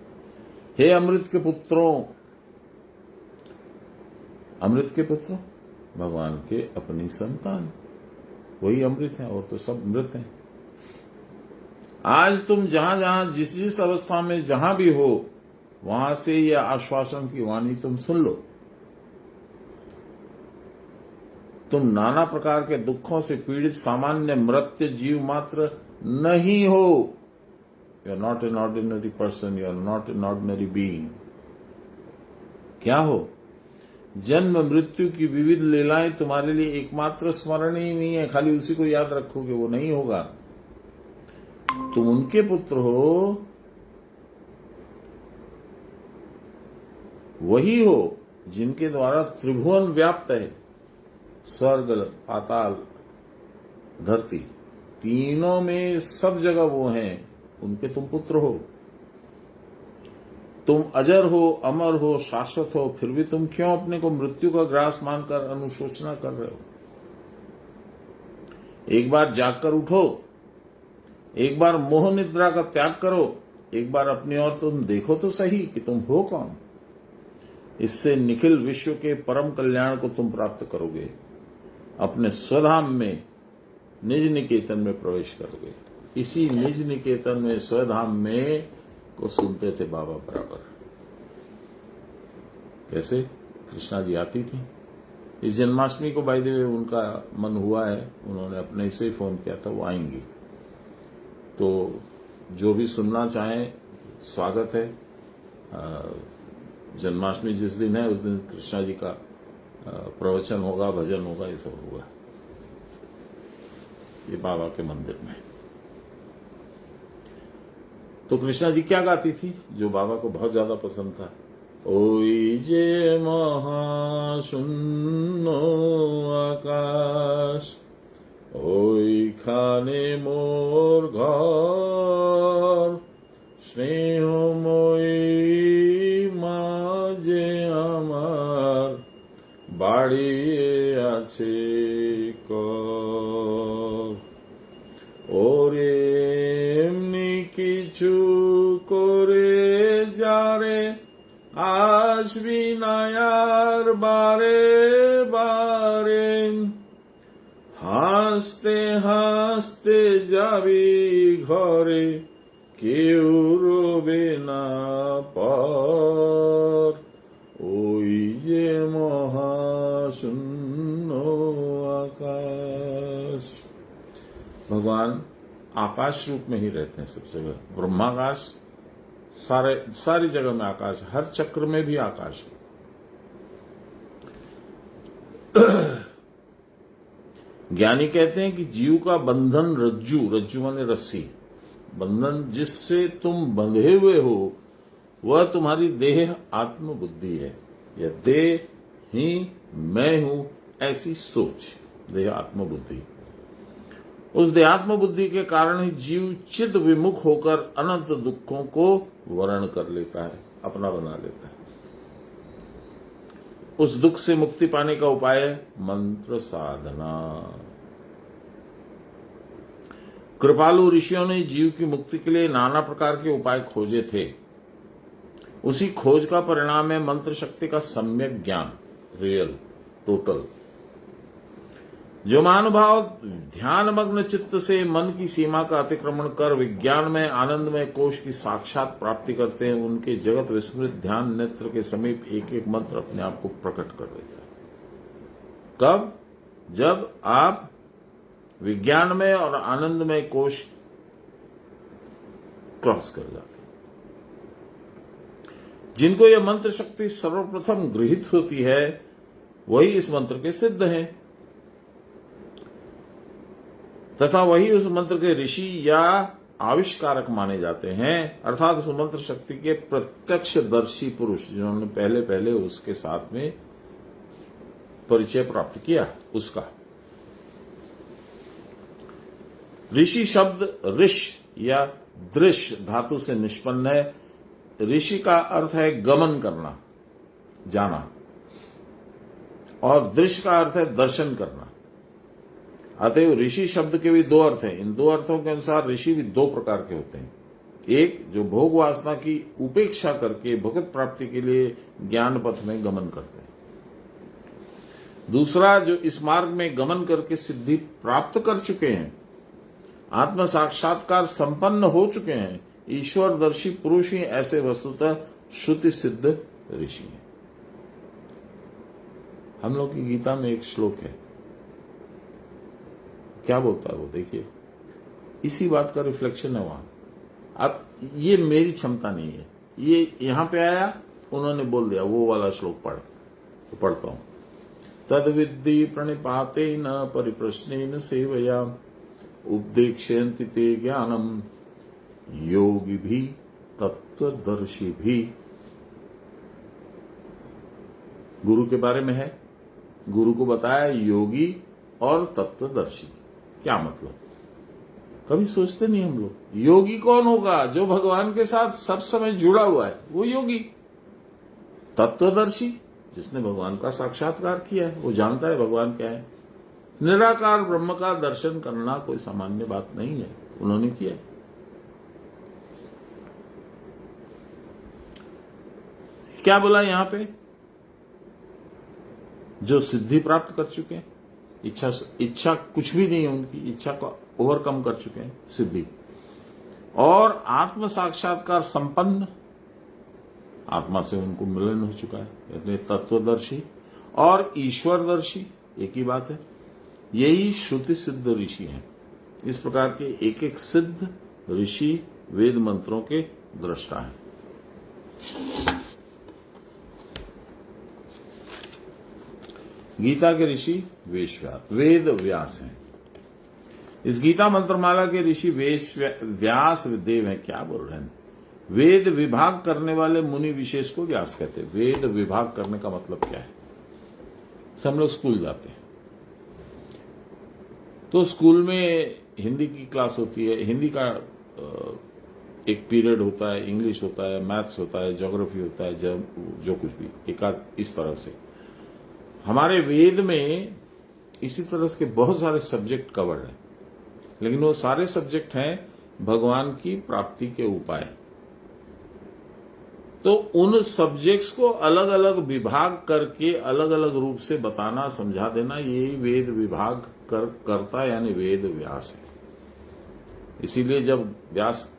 हे अमृत के पुत्रों, अमृत के पुत्रों, भगवान के अपनी संतान, वही अमृत है और तो सब मृत हैं। आज तुम जहां जहां जिस जिस अवस्था में जहां भी हो, वहां से यह आश्वासन की वाणी तुम सुन लो। तुम नाना प्रकार के दुखों से पीड़ित सामान्य मृत्य जीव मात्र नहीं हो। You are not an ordinary person, you are not an ordinary being. क्या हो? जन्म मृत्यु की विविध लीलाएं तुम्हारे लिए एकमात्र स्मरण ही नहीं है, खाली उसी को याद रखोगे, वो नहीं होगा। तुम उनके पुत्र हो, वही हो जिनके द्वारा त्रिभुवन व्याप्त है। स्वर्ग, पाताल, धरती, तीनों में सब जगह वो हैं, उनके तुम पुत्र हो। तुम अजर हो, अमर हो, शाश्वत हो, फिर भी तुम क्यों अपने को मृत्यु का ग्रास मानकर अनुशोचना कर रहे हो? एक बार जागकर उठो, एक बार मोह निद्रा का त्याग करो, एक बार अपनी ओर तुम देखो तो सही कि तुम हो कौन। इससे निखिल विश्व के परम कल्याण को तुम प्राप्त करोगे। अपने स्वधाम में, निज निकेतन में प्रवेश करोगे। इसी निज निकेतन में, स्वधाम में को सुनते थे बाबा बराबर। कैसे? कृष्णा जी आती थी। इस जन्माष्टमी को बाय द वे उनका मन हुआ है, उन्होंने अपने से ही फोन किया था, वो आएंगी। तो जो भी सुनना चाहें स्वागत है। जन्माष्टमी जिस दिन है उस दिन कृष्णा जी का प्रवचन होगा, भजन होगा, ये सब होगा ये बाबा के मंदिर में। तो कृष्णा जी क्या गाती थी जो बाबा को बहुत ज्यादा पसंद था? ओई जे महाशून्नो আমার বাড়িয়ে আছে কর। ওরে এমনি কিছু করে যারে আসবি না আর বারে বারে, হাসতে হাসতে যাবি ঘরে কেউ রবে না পর। ওই যে महाशून्य आकाश। भगवान आकाश रूप में ही रहते हैं सब जगह। ब्रह्माकाश सारी जगह में आकाश, हर चक्र में भी आकाश है। ज्ञानी कहते हैं कि जीव का बंधन रज्जु, रज्जु माने रस्सी, बंधन जिससे तुम बंधे हुए हो वह तुम्हारी देह आत्मबुद्धि है। यह देह ही मैं हूं ऐसी सोच, देह आत्मबुद्धि। उस देहात्म बुद्धि के कारण ही जीव चित्त विमुख होकर अनंत दुखों को वर्ण कर लेता है, अपना बना लेता है। उस दुख से मुक्ति पाने का उपाय है मंत्र साधना। कृपालु ऋषियों ने जीव की मुक्ति के लिए नाना प्रकार के उपाय खोजे थे। उसी खोज का परिणाम है मंत्र शक्ति का सम्यक ज्ञान, रियल, टोटल। जो महानुभाव ध्यानमग्न चित्त से मन की सीमा का अतिक्रमण कर विज्ञान में आनंदमय कोश की साक्षात प्राप्ति करते हैं, उनके जगत विस्मृत ध्यान नेत्र के समीप एक एक मंत्र अपने आप को प्रकट कर देता है। कब? जब आप विज्ञानमय और आनंदमय कोश क्रॉस कर जाते हैं। जिनको यह मंत्र शक्ति सर्वप्रथम गृहीत होती है वही इस मंत्र के सिद्ध हैं तथा वही उस मंत्र के ऋषि या आविष्कारक माने जाते हैं, अर्थात उस मंत्र शक्ति के प्रत्यक्षदर्शी पुरुष जिन्होंने पहले पहले उसके साथ में परिचय प्राप्त किया उसका। ऋषि शब्द ऋष या दृश्य धातु से निष्पन्न है। ऋषि का अर्थ है गमन करना, जाना, और दृश्य का अर्थ है दर्शन करना। अतएव ऋषि शब्द के भी दो अर्थ हैं। इन दो अर्थों के अनुसार ऋषि भी दो प्रकार के होते हैं। एक जो भोग वासना की उपेक्षा करके भगवत प्राप्ति के लिए ज्ञान पथ में गमन करते हैं। दूसरा जो इस मार्ग में गमन करके सिद्धि प्राप्त कर चुके हैं, आत्म साक्षात्कार संपन्न हो चुके हैं, ईश्वरदर्शी पुरुष ही ऐसे वस्तुतः श्रुति सिद्ध ऋषि हैं। हम लोग की गीता में एक श्लोक है, क्या बोलता है वो देखिए, इसी बात का रिफ्लेक्शन है वहां। अब ये मेरी क्षमता नहीं है, ये यहां पे आया उन्होंने बोल दिया वो वाला श्लोक पढ़, तो पढ़ता हूं। तद विद्धि प्रणिपाते न परिप्रश्नेन सेवया उपदेक्ष्यन्ति ते ज्ञानम योगी भी तत्वदर्शी भी। गुरु के बारे में है, गुरु को बताया योगी और तत्वदर्शी। क्या मतलब? कभी सोचते नहीं हम लोग। योगी कौन होगा? जो भगवान के साथ सब समय जुड़ा हुआ है वो योगी। तत्वदर्शी जिसने भगवान का साक्षात्कार किया है, वो जानता है भगवान क्या है। निराकार ब्रह्म का दर्शन करना कोई सामान्य बात नहीं है, उन्होंने किया। क्या बोला यहां पे? जो सिद्धि प्राप्त कर चुके हैं, इच्छा कुछ भी नहीं है उनकी, इच्छा को ओवरकम कर चुके हैं, सिद्धि। और आत्म साक्षात्कार संपन्न, आत्मा से उनको मिलन हो चुका है, यानी तत्वदर्शी और ईश्वरदर्शी एक ही बात है। यही श्रुति सिद्ध ऋषि हैं। इस प्रकार के एक एक सिद्ध ऋषि वेद मंत्रों के दृष्टा हैं। गीता के ऋषि वेद व्यास हैं। इस गीता मंत्रमाला के ऋषि व्यास देव हैं। क्या बोल रहे हैं? वेद विभाग करने वाले मुनि विशेष को व्यास कहते हैं। वेद विभाग करने का मतलब क्या है? सब लोग स्कूल जाते हैं तो स्कूल में हिंदी की क्लास होती है, हिंदी का एक पीरियड होता है, इंग्लिश होता है, मैथ्स होता है, ज्योग्राफी होता है, जो कुछ भी एकाध इस तरह से। हमारे वेद में इसी तरह के बहुत सारे सब्जेक्ट कवर्ड हैं, लेकिन वो सारे सब्जेक्ट हैं भगवान की प्राप्ति के उपाय। तो उन सब्जेक्ट्स को अलग अलग विभाग करके अलग अलग रूप से बताना, समझा देना, यही वेद विभाग करता यानी वेद व्यास है। इसीलिए जब व्यास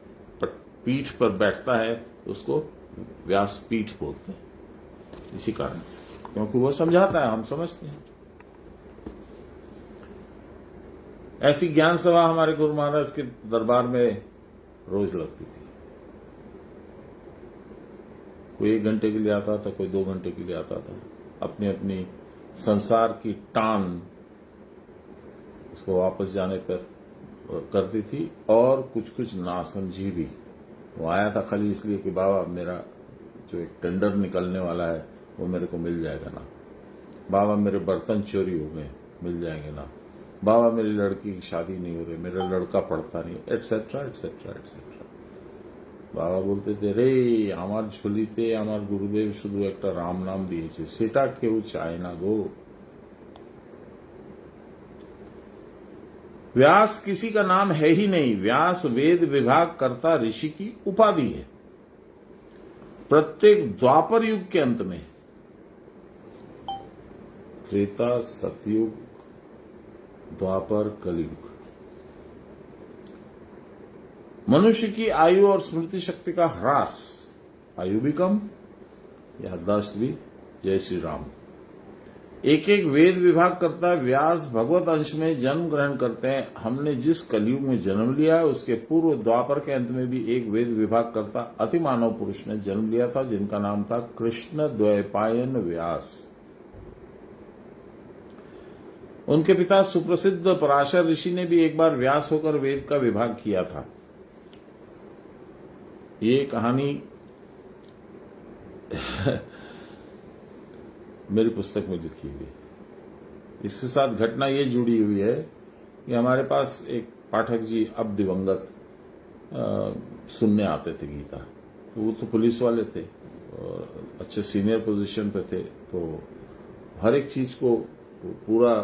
पीठ पर बैठता है उसको व्यास पीठ बोलते हैं, इसी कारण से, क्योंकि वो समझाता है, हम समझते हैं। ऐसी ज्ञान सभा हमारे गुरु महाराज के दरबार में रोज लगती थी। कोई 1 घंटे के लिए आता था, कोई 2 घंटे के लिए आता था। अपनी अपनी संसार की टान उसको वापस जाने पर करती थी, और कुछ कुछ नासमझी भी। वो आया था खाली इसलिए कि बाबा मेरा जो एक टेंडर निकलने वाला है वो मेरे को मिल जाएगा ना, बाबा मेरे बर्तन चोरी हो गए, मिल जाएंगे ना, बाबा मेरी लड़की की शादी नहीं हो रही, मेरा लड़का पढ़ता नहीं, एटसेट्रा एटसेट्रा एटसेट्रा। बाबा बोलते थे, रे आमार झोलिते आमार गुरुदेव शुधु एक राम नाम दिए, सेटा केउ चाय ना गो। व्यास किसी का नाम है ही नहीं, व्यास वेद विभाग कर्ता ऋषि की उपाधि है। प्रत्येक द्वापर युग के अंत में, त्रेता, सतयुग, द्वापर, कलयुग, मनुष्य की आयु और स्मृति शक्ति का ह्रास, आयु भी कम, याददाश्त भी, जय श्री राम। एक एक वेद विभाग करता व्यास भगवत अंश में जन्म ग्रहण करते हैं। हमने जिस कलयुग में जन्म लिया है उसके पूर्व द्वापर के अंत में भी एक वेद विभाग करता अति मानव पुरुष ने जन्म लिया था, जिनका नाम था कृष्ण द्वैपायन व्यास। उनके पिता सुप्रसिद्ध पराशर ऋषि ने भी एक बार व्यास होकर वेद का विभाग किया था। ये कहानी मेरी पुस्तक में लिखी हुई है। इसके साथ घटना ये जुड़ी हुई है कि हमारे पास एक पाठक जी, अब दिवंगत, सुनने आते थे गीता। तो वो तो पुलिस वाले थे और अच्छे सीनियर पोजीशन पे थे, तो हर एक चीज को पूरा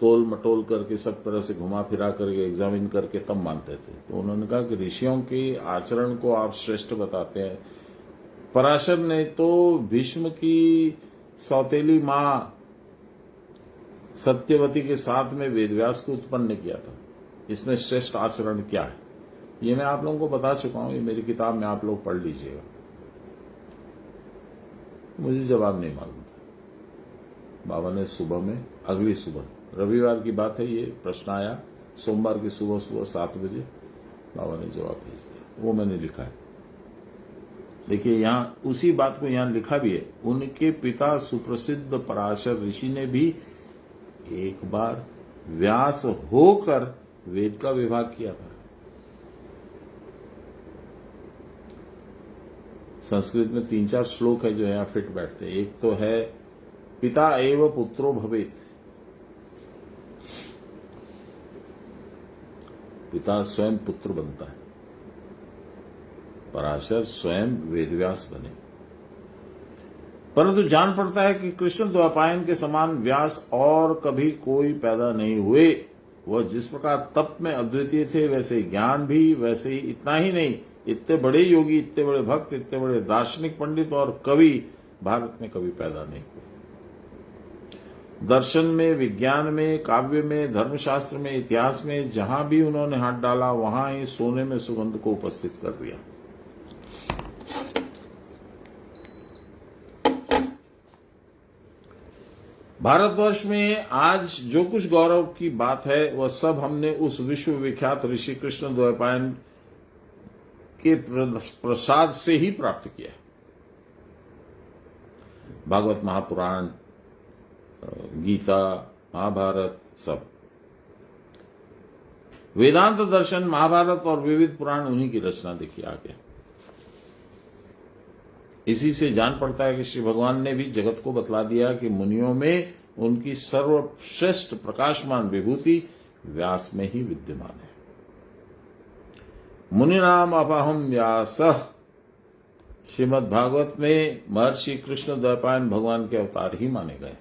तोल मटोल करके सब तरह से घुमा फिरा करके एग्जामिन करके तब मानते थे। तो उन्होंने कहा कि ऋषियों के आचरण को आप श्रेष्ठ बताते हैं। पराशर ने तो भीष्म की सौतेली मां सत्यवती के साथ में वेदव्यास को उत्पन्न किया था। इसमें श्रेष्ठ आचरण क्या है, ये मैं आप लोगों को बता चुका हूं, ये मेरी किताब में आप लोग पढ़ लीजिएगा। मुझे जवाब नहीं मालूम था। बाबा ने सुबह में, अगली सुबह, रविवार की बात है, ये प्रश्न आया, सोमवार की सुबह 7 बजे बाबा ने जवाब भेज दिया। वो मैंने लिखा है। देखिए यहां उसी बात को यहां लिखा भी है। उनके पिता सुप्रसिद्ध पराशर ऋषि ने भी एक बार व्यास होकर वेद का विभाग किया था। संस्कृत में 3-4 श्लोक है जो यहां फिट बैठते हैं। एक तो है पिता एव पुत्रो भवेत्, पिता स्वयं पुत्र बनता है, पराशर स्वयं वेदव्यास बने। परंतु जान पड़ता है कि कृष्ण द्वैपायन के समान व्यास और कभी कोई पैदा नहीं हुए। वह जिस प्रकार तप में अद्वितीय थे, वैसे ज्ञान भी, वैसे ही, इतना ही नहीं, इतने बड़े योगी, इतने बड़े भक्त, इतने बड़े दार्शनिक पंडित और कवि भारत में कभी पैदा नहीं हुए। दर्शन में, विज्ञान में, काव्य में, धर्मशास्त्र में, इतिहास में जहां भी उन्होंने हाथ डाला वहां ही सोने में सुगंध को उपस्थित कर दिया। भारतवर्ष में आज जो कुछ गौरव की बात है वह सब हमने उस विश्वविख्यात ऋषि कृष्ण द्वैपायन के प्रसाद से ही प्राप्त किया। भागवत, महापुराण, गीता, महाभारत, सब वेदांत दर्शन, महाभारत और विविध पुराण उन्हीं की रचना देखिए आगे। इसी से जान पड़ता है कि श्री भगवान ने भी जगत को बतला दिया कि मुनियों में उनकी सर्वश्रेष्ठ प्रकाशमान विभूति व्यास में ही विद्यमान है। मुनिनाम अपहम व्यासः। श्रीमद् भागवत में महर्षि कृष्ण द्वैपायन भगवान के अवतार ही माने गए।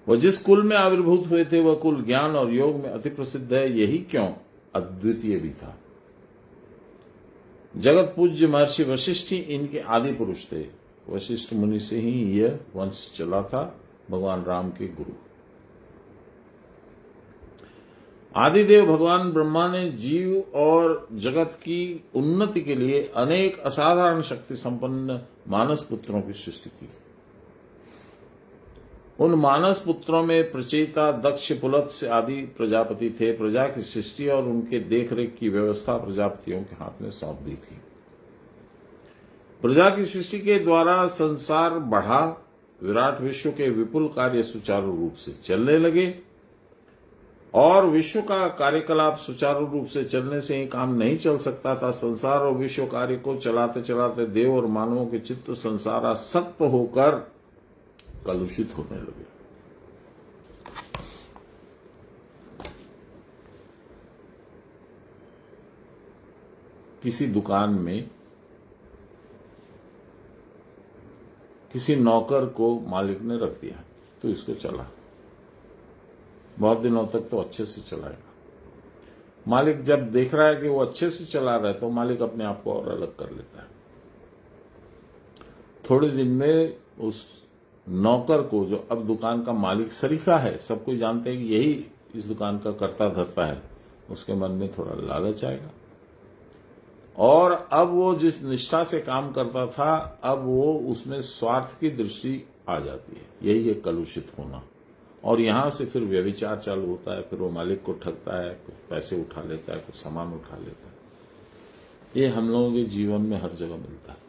वह जिस कुल में आविर्भूत हुए थे वह कुल ज्ञान और योग में अति प्रसिद्ध है, यही क्यों अद्वितीय भी था। जगत पूज्य महर्षि वशिष्ठ ही इनके आदि पुरुष थे। वशिष्ठ मुनि से ही यह वंश चला था, भगवान राम के गुरु। आदिदेव भगवान ब्रह्मा ने जीव और जगत की उन्नति के लिए अनेक असाधारण शक्ति संपन्न मानस पुत्रों की सृष्टि की। उन मानस पुत्रों में प्रचेता, दक्ष, पुलत्स्य आदि प्रजापति थे। प्रजा की सृष्टि और उनके देखरेख की व्यवस्था प्रजापतियों के हाथ में सौंप दी थी। प्रजा की सृष्टि के द्वारा संसार बढ़ा, विराट विश्व के विपुल कार्य सुचारू रूप से चलने लगे। और विश्व का कार्यकलाप सुचारू रूप से चलने से ही काम नहीं चल सकता था। संसार और विश्व कार्य को चलाते चलाते देव और मानवों के चित्त संसारासक्त होकर कलुषित होने लगे। किसी दुकान में किसी नौकर को मालिक ने रख दिया तो इसको चला, बहुत दिनों तक तो अच्छे से चलाएगा। मालिक जब देख रहा है कि वो अच्छे से चला रहा है तो मालिक अपने आप को और अलग कर लेता है। थोड़े दिन में उस नौकर को, जो अब दुकान का मालिक सरीखा है, सब कोई जानते हैं कि यही इस दुकान का कर्ता धर्ता है, उसके मन में थोड़ा लालच आएगा। और अब वो जिस निष्ठा से काम करता था, अब वो उसमें स्वार्थ की दृष्टि आ जाती है। यही है कलुषित होना। और यहां से फिर व्यभिचार चालू होता है। फिर वो मालिक को ठगता है, कुछ पैसे उठा लेता है, कुछ सामान उठा लेता है। ये हम लोगों के जीवन में हर जगह मिलता है।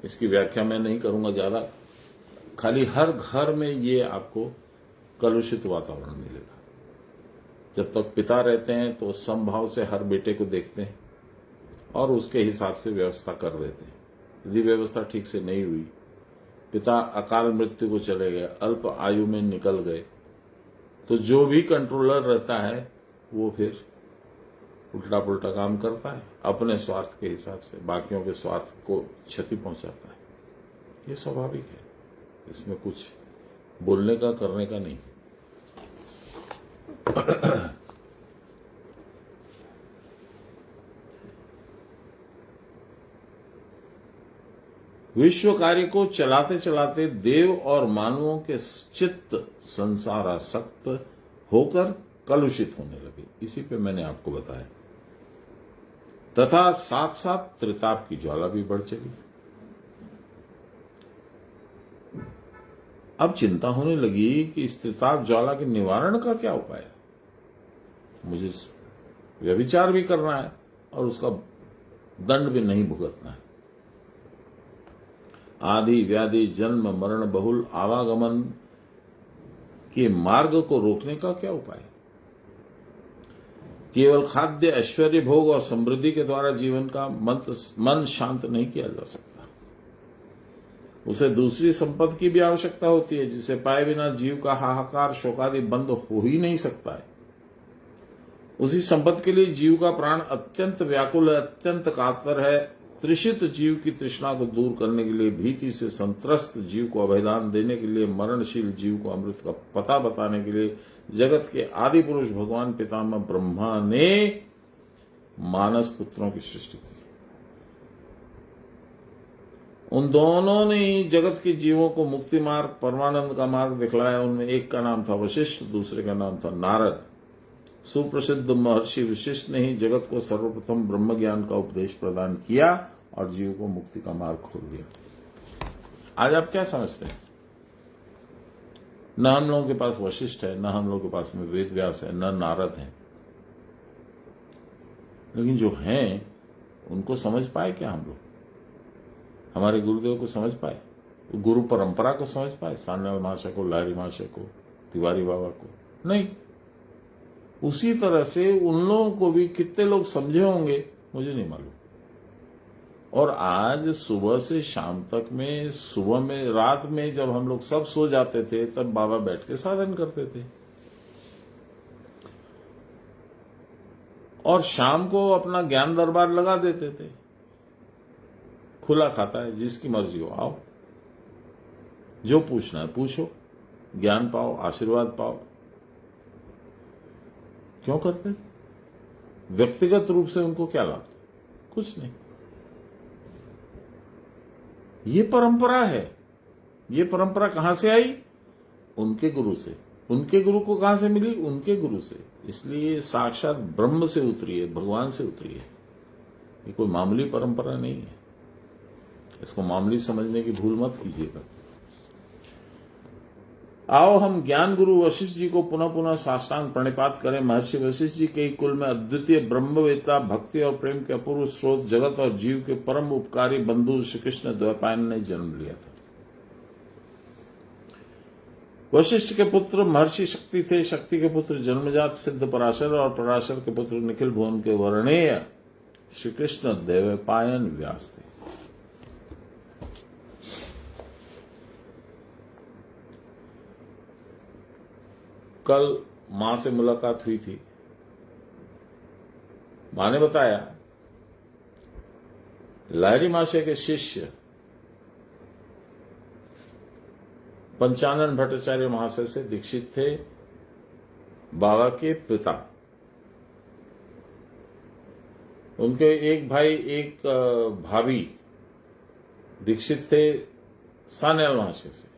इसकी व्याख्या मैं नहीं करूंगा ज्यादा, खाली हर घर में ये आपको कलुषित वातावरण मिलेगा। जब तक पिता रहते हैं तो समभाव से हर बेटे को देखते हैं और उसके हिसाब से व्यवस्था कर देते हैं। यदि व्यवस्था ठीक से नहीं हुई, पिता अकाल मृत्यु को चले गए, अल्प आयु में निकल गए, तो जो भी कंट्रोलर रहता है वो फिर उल्टा पुल्टा काम करता है, अपने स्वार्थ के हिसाब से बाकियों के स्वार्थ को क्षति पहुंचाता है। ये स्वाभाविक है, इसमें कुछ बोलने का करने का नहीं। विश्व कार्य को चलाते चलाते देव और मानवों के चित्त संसारासक्त होकर कलुषित होने लगे। इसी पे मैंने आपको बताया। तथा साथ साथ त्रिताप की ज्वाला भी बढ़ चली। अब चिंता होने लगी कि इस त्रिताप ज्वाला के निवारण का क्या उपाय है। मुझे व्यभिचार भी करना है और उसका दंड भी नहीं भुगतना है। आदि व्याधि जन्म मरण बहुल आवागमन के मार्ग को रोकने का क्या उपाय? केवल खाद्य, ऐश्वर्य, भोग और समृद्धि के द्वारा जीवन का मन शांत नहीं किया जा सकता। उसे दूसरी संपत्ति की भी आवश्यकता होती है, जिसे पाए बिना जीव का हाहाकार शोकादि बंद हो ही नहीं सकता है। उसी संपत्ति के लिए जीव का प्राण अत्यंत व्याकुल है, अत्यंत कातर है। तृषित जीव की तृष्णा को दूर करने के लिए, भीति से संत्रस्त जीव को अभयदान देने के लिए, मरणशील जीव को अमृत का पता बताने के लिए जगत के आदि पुरुष भगवान पितामह ब्रह्मा ने मानस पुत्रों की सृष्टि की। उन दोनों ने ही जगत के जीवों को मुक्ति मार्ग, परमानंद का मार्ग दिखलाया। उनमें एक का नाम था वशिष्ठ, दूसरे का नाम था नारद। सुप्रसिद्ध महर्षि वशिष्ठ ने ही जगत को सर्वप्रथम ब्रह्म ज्ञान का उपदेश प्रदान किया और जीव को मुक्ति का मार्ग खोल दिया। आज आप क्या समझते हैं? न हम लोगों के पास वशिष्ठ है, न हम लोगों के पास में वेद व्यास है, न नारद है, लेकिन जो हैं उनको समझ पाए क्या हम लोग? हमारे गुरुदेव को समझ पाए? गुरु परंपरा को समझ पाए? सान्याल महाशय को, लाहिरी महाशय को, तिवारी बाबा को? नहीं। उसी तरह से उन लोगों को भी कितने लोग समझे होंगे मुझे नहीं मालूम। और आज सुबह से शाम तक में, सुबह में, रात में जब हम लोग सब सो जाते थे तब बाबा बैठ के साधन करते थे, और शाम को अपना ज्ञान दरबार लगा देते थे। खुला खाता है, जिसकी मर्जी हो आओ, जो पूछना है पूछो, ज्ञान पाओ, आशीर्वाद पाओ। क्यों करते? व्यक्तिगत रूप से उनको क्या लाभ? कुछ नहीं। ये परंपरा है। ये परंपरा कहां से आई? उनके गुरु से। उनके गुरु को कहां से मिली? उनके गुरु से। इसलिए साक्षात ब्रह्म से उतरी है, भगवान से उतरी है। ये कोई मामूली परंपरा नहीं है। इसको मामूली समझने की भूल मत कीजिएगा। आओ हम ज्ञान गुरु वशिष्ठ जी को पुनः पुनः साष्टांग प्रणिपात करें। महर्षि वशिष्ठ जी के ही कुल में अद्वितीय ब्रह्मवेत्ता, भक्ति और प्रेम के अपूर्व स्रोत, जगत और जीव के परम उपकारी बंधु श्री कृष्ण द्वैपायन ने जन्म लिया था। वशिष्ठ के पुत्र महर्षि शक्ति थे, शक्ति के पुत्र जन्मजात सिद्ध पराशर, और पराशर के पुत्र निखिल भुवन के वर्णेय श्री कृष्ण द्वैपायन व्यास थे। कल मां से मुलाकात हुई थी। मां ने बताया लाहिरी महाशय के शिष्य पंचानन भट्टाचार्य महाशय से दीक्षित थे बाबा के पिता। उनके एक भाई एक भाभी दीक्षित थे सान्याल महाशय से।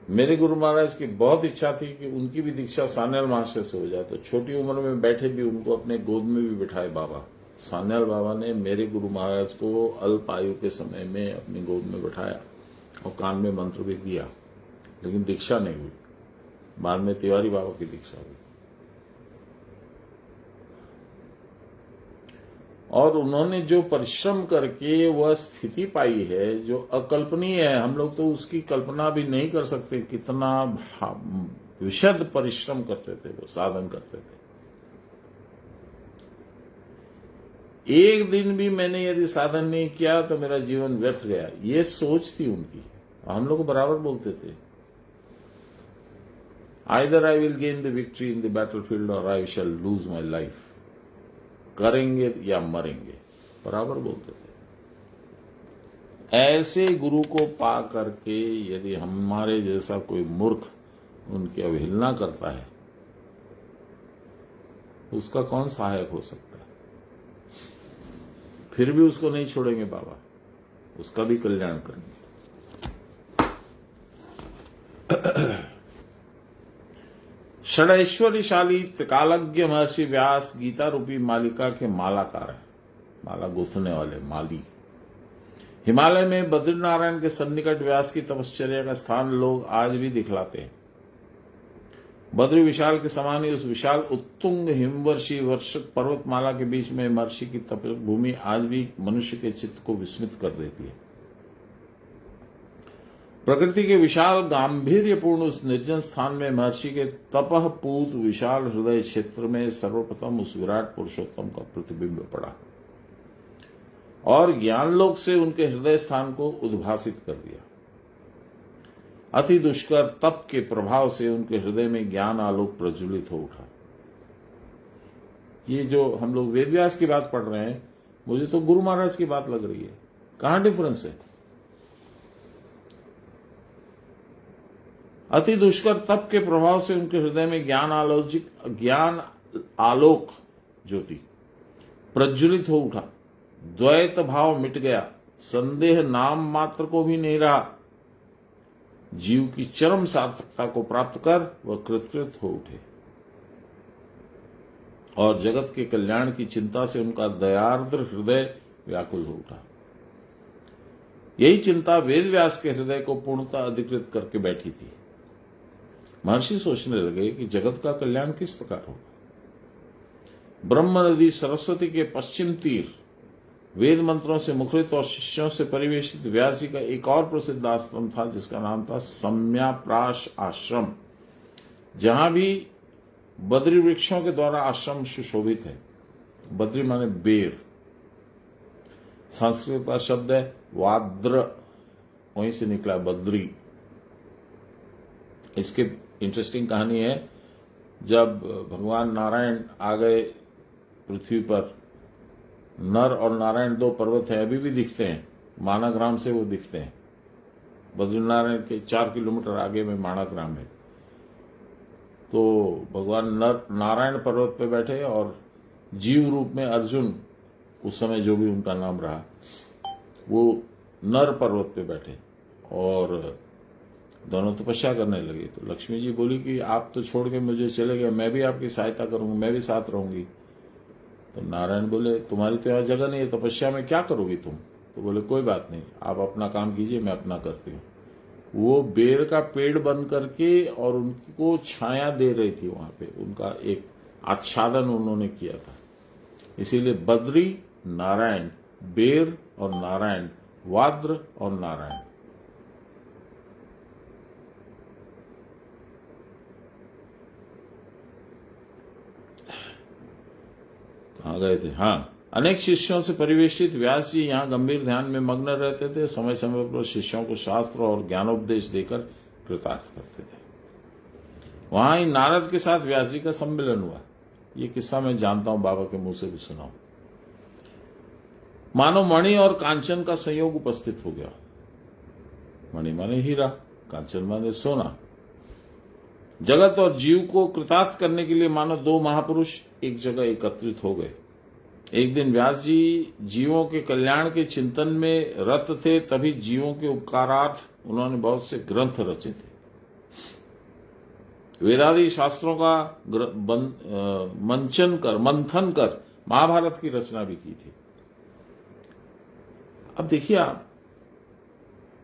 मेरे गुरु महाराज की बहुत इच्छा थी कि उनकी भी दीक्षा सान्याल महाशय से हो जाए, तो छोटी उम्र में बैठे भी उनको अपने गोद में भी बिठाए बाबा। सान्याल बाबा ने मेरे गुरु महाराज को अल्प आयु के समय में अपनी गोद में बिठाया और कान में मंत्र भी दिया, लेकिन दीक्षा नहीं हुई। बाद में तिवारी बाबा की दीक्षा हुई। और उन्होंने जो परिश्रम करके वह स्थिति पाई है जो अकल्पनीय है, हम लोग तो उसकी कल्पना भी नहीं कर सकते। कितना विशद परिश्रम करते थे, वो साधन करते थे। एक दिन भी मैंने यदि साधन नहीं किया तो मेरा जीवन व्यर्थ गया, ये सोच थी उनकी। हम लोग बराबर बोलते थे, either I will gain the victory in the battlefield और आई शैल लूज माई लाइफ। करेंगे या मरेंगे, बराबर बोलते थे। ऐसे गुरु को पा करके यदि हमारे जैसा कोई मूर्ख उनकी अवहेलना करता है, उसका कौन सहायक हो सकता है? फिर भी उसको नहीं छोड़ेंगे बाबा, उसका भी कल्याण करेंगे। षडैश्वर्यशाली त्रिकालज्ञ महर्षि व्यास गीता रूपी मालिका के मालाकार है, माला गुथने वाले माली। हिमालय में बद्रीनारायण के सन्निकट व्यास की तपश्चर्या का स्थान लोग आज भी दिखलाते हैं। बद्री विशाल के समान ही उस विशाल उत्तुंग हिमवर्षी वर्ष पर्वतमाला के बीच में महर्षि की तपभूमि आज भी मनुष्य के चित्त को विस्मित कर देती है। प्रकृति के विशाल गांधीर्यपूर्ण उस निर्जन स्थान में महर्षि के तपःपूत विशाल हृदय क्षेत्र में सर्वप्रथम उस विराट पुरुषोत्तम का प्रतिबिंब पड़ा और ज्ञानलोक से उनके हृदय स्थान को उद्भासित कर दिया। अति दुष्कर तप के प्रभाव से उनके हृदय में ज्ञान आलोक प्रज्वलित हो उठा। ये जो हम लोग वेदव्यास की बात पढ़ रहे हैं, मुझे तो गुरु महाराज की बात लग रही है। कहां डिफरेंस है? अति दुष्कर तप के प्रभाव से उनके हृदय में ज्ञान आलोक ज्योति प्रज्वलित हो उठा। द्वैत भाव मिट गया, संदेह नाम मात्र को भी नहीं रहा। जीव की चरम सार्थकता को प्राप्त कर वह कृतकृत हो उठे और जगत के कल्याण की चिंता से उनका दयार्द्र हृदय व्याकुल हो उठा। यही चिंता वेदव्यास के हृदय को पूर्णतः अधिकृत करके बैठी थी। महर्षि सोचने लगे कि जगत का कल्याण किस प्रकार होगा। ब्रह्म नदी सरस्वती के पश्चिम तीर वेद मंत्रों से मुखरित और शिष्यों से परिवेशित व्यास जी का एक और प्रसिद्ध आश्रम था जिसका नाम था सम्याप्राश आश्रम, जहां भी बद्री वृक्षों के द्वारा आश्रम सुशोभित है। बद्री माने बेर। संस्कृत का शब्द है वाद्र, वहीं से निकला बद्री। इसकी इंटरेस्टिंग कहानी है, जब भगवान नारायण आ गए पृथ्वी पर, नर और नारायण दो पर्वत हैं, अभी भी दिखते हैं, मानाग्राम से वो दिखते हैं। बद्रीनारायण के 4 किलोमीटर आगे में मानाग्राम है। तो भगवान नारायण पर्वत पे बैठे और जीव रूप में अर्जुन, उस समय जो भी उनका नाम रहा, वो नर पर्वत पे बैठे और दोनों तपस्या करने लगे। तो लक्ष्मी जी बोली कि आप तो छोड़ के मुझे चले गए, मैं भी आपकी सहायता करूंगी, मैं भी साथ रहूंगी। तो नारायण बोले तुम्हारी तो यहाँ जगह नहीं है, तपस्या में क्या करोगी तुम? तो बोले कोई बात नहीं, आप अपना काम कीजिए, मैं अपना करती हूँ। वो बेर का पेड़ बन करके और उनको छाया दे रही थी वहां पे, उनका एक आच्छादन उन्होंने किया था। इसीलिए बद्री नारायण, बेर और नारायण, वाद्र और नारायण। कहाँ गए थे? हाँ, अनेक शिष्यों से परिवेशित व्यास जी यहाँ गंभीर ध्यान में मग्न रहते थे। समय समय पर शिष्यों को शास्त्र और ज्ञानोपदेश देकर कृतार्थ करते थे। वहां ही नारद के साथ व्यास जी का सम्मेलन हुआ। ये किस्सा मैं जानता हूं, बाबा के मुंह से भी सुना हूं। मानो मणि और कांचन का संयोग उपस्थित हो गया। मणि माने हीरा, कांचन माने सोना। जगत और जीव को कृतार्थ करने के लिए मानो दो महापुरुष एक जगह एकत्रित हो गए। एक दिन व्यास जी जीवों के कल्याण के चिंतन में रत थे, तभी जीवों के उपकारार्थ उन्होंने बहुत से ग्रंथ रचे थे। वेदादि शास्त्रों का मंथन कर महाभारत की रचना भी की थी। अब देखिए, आप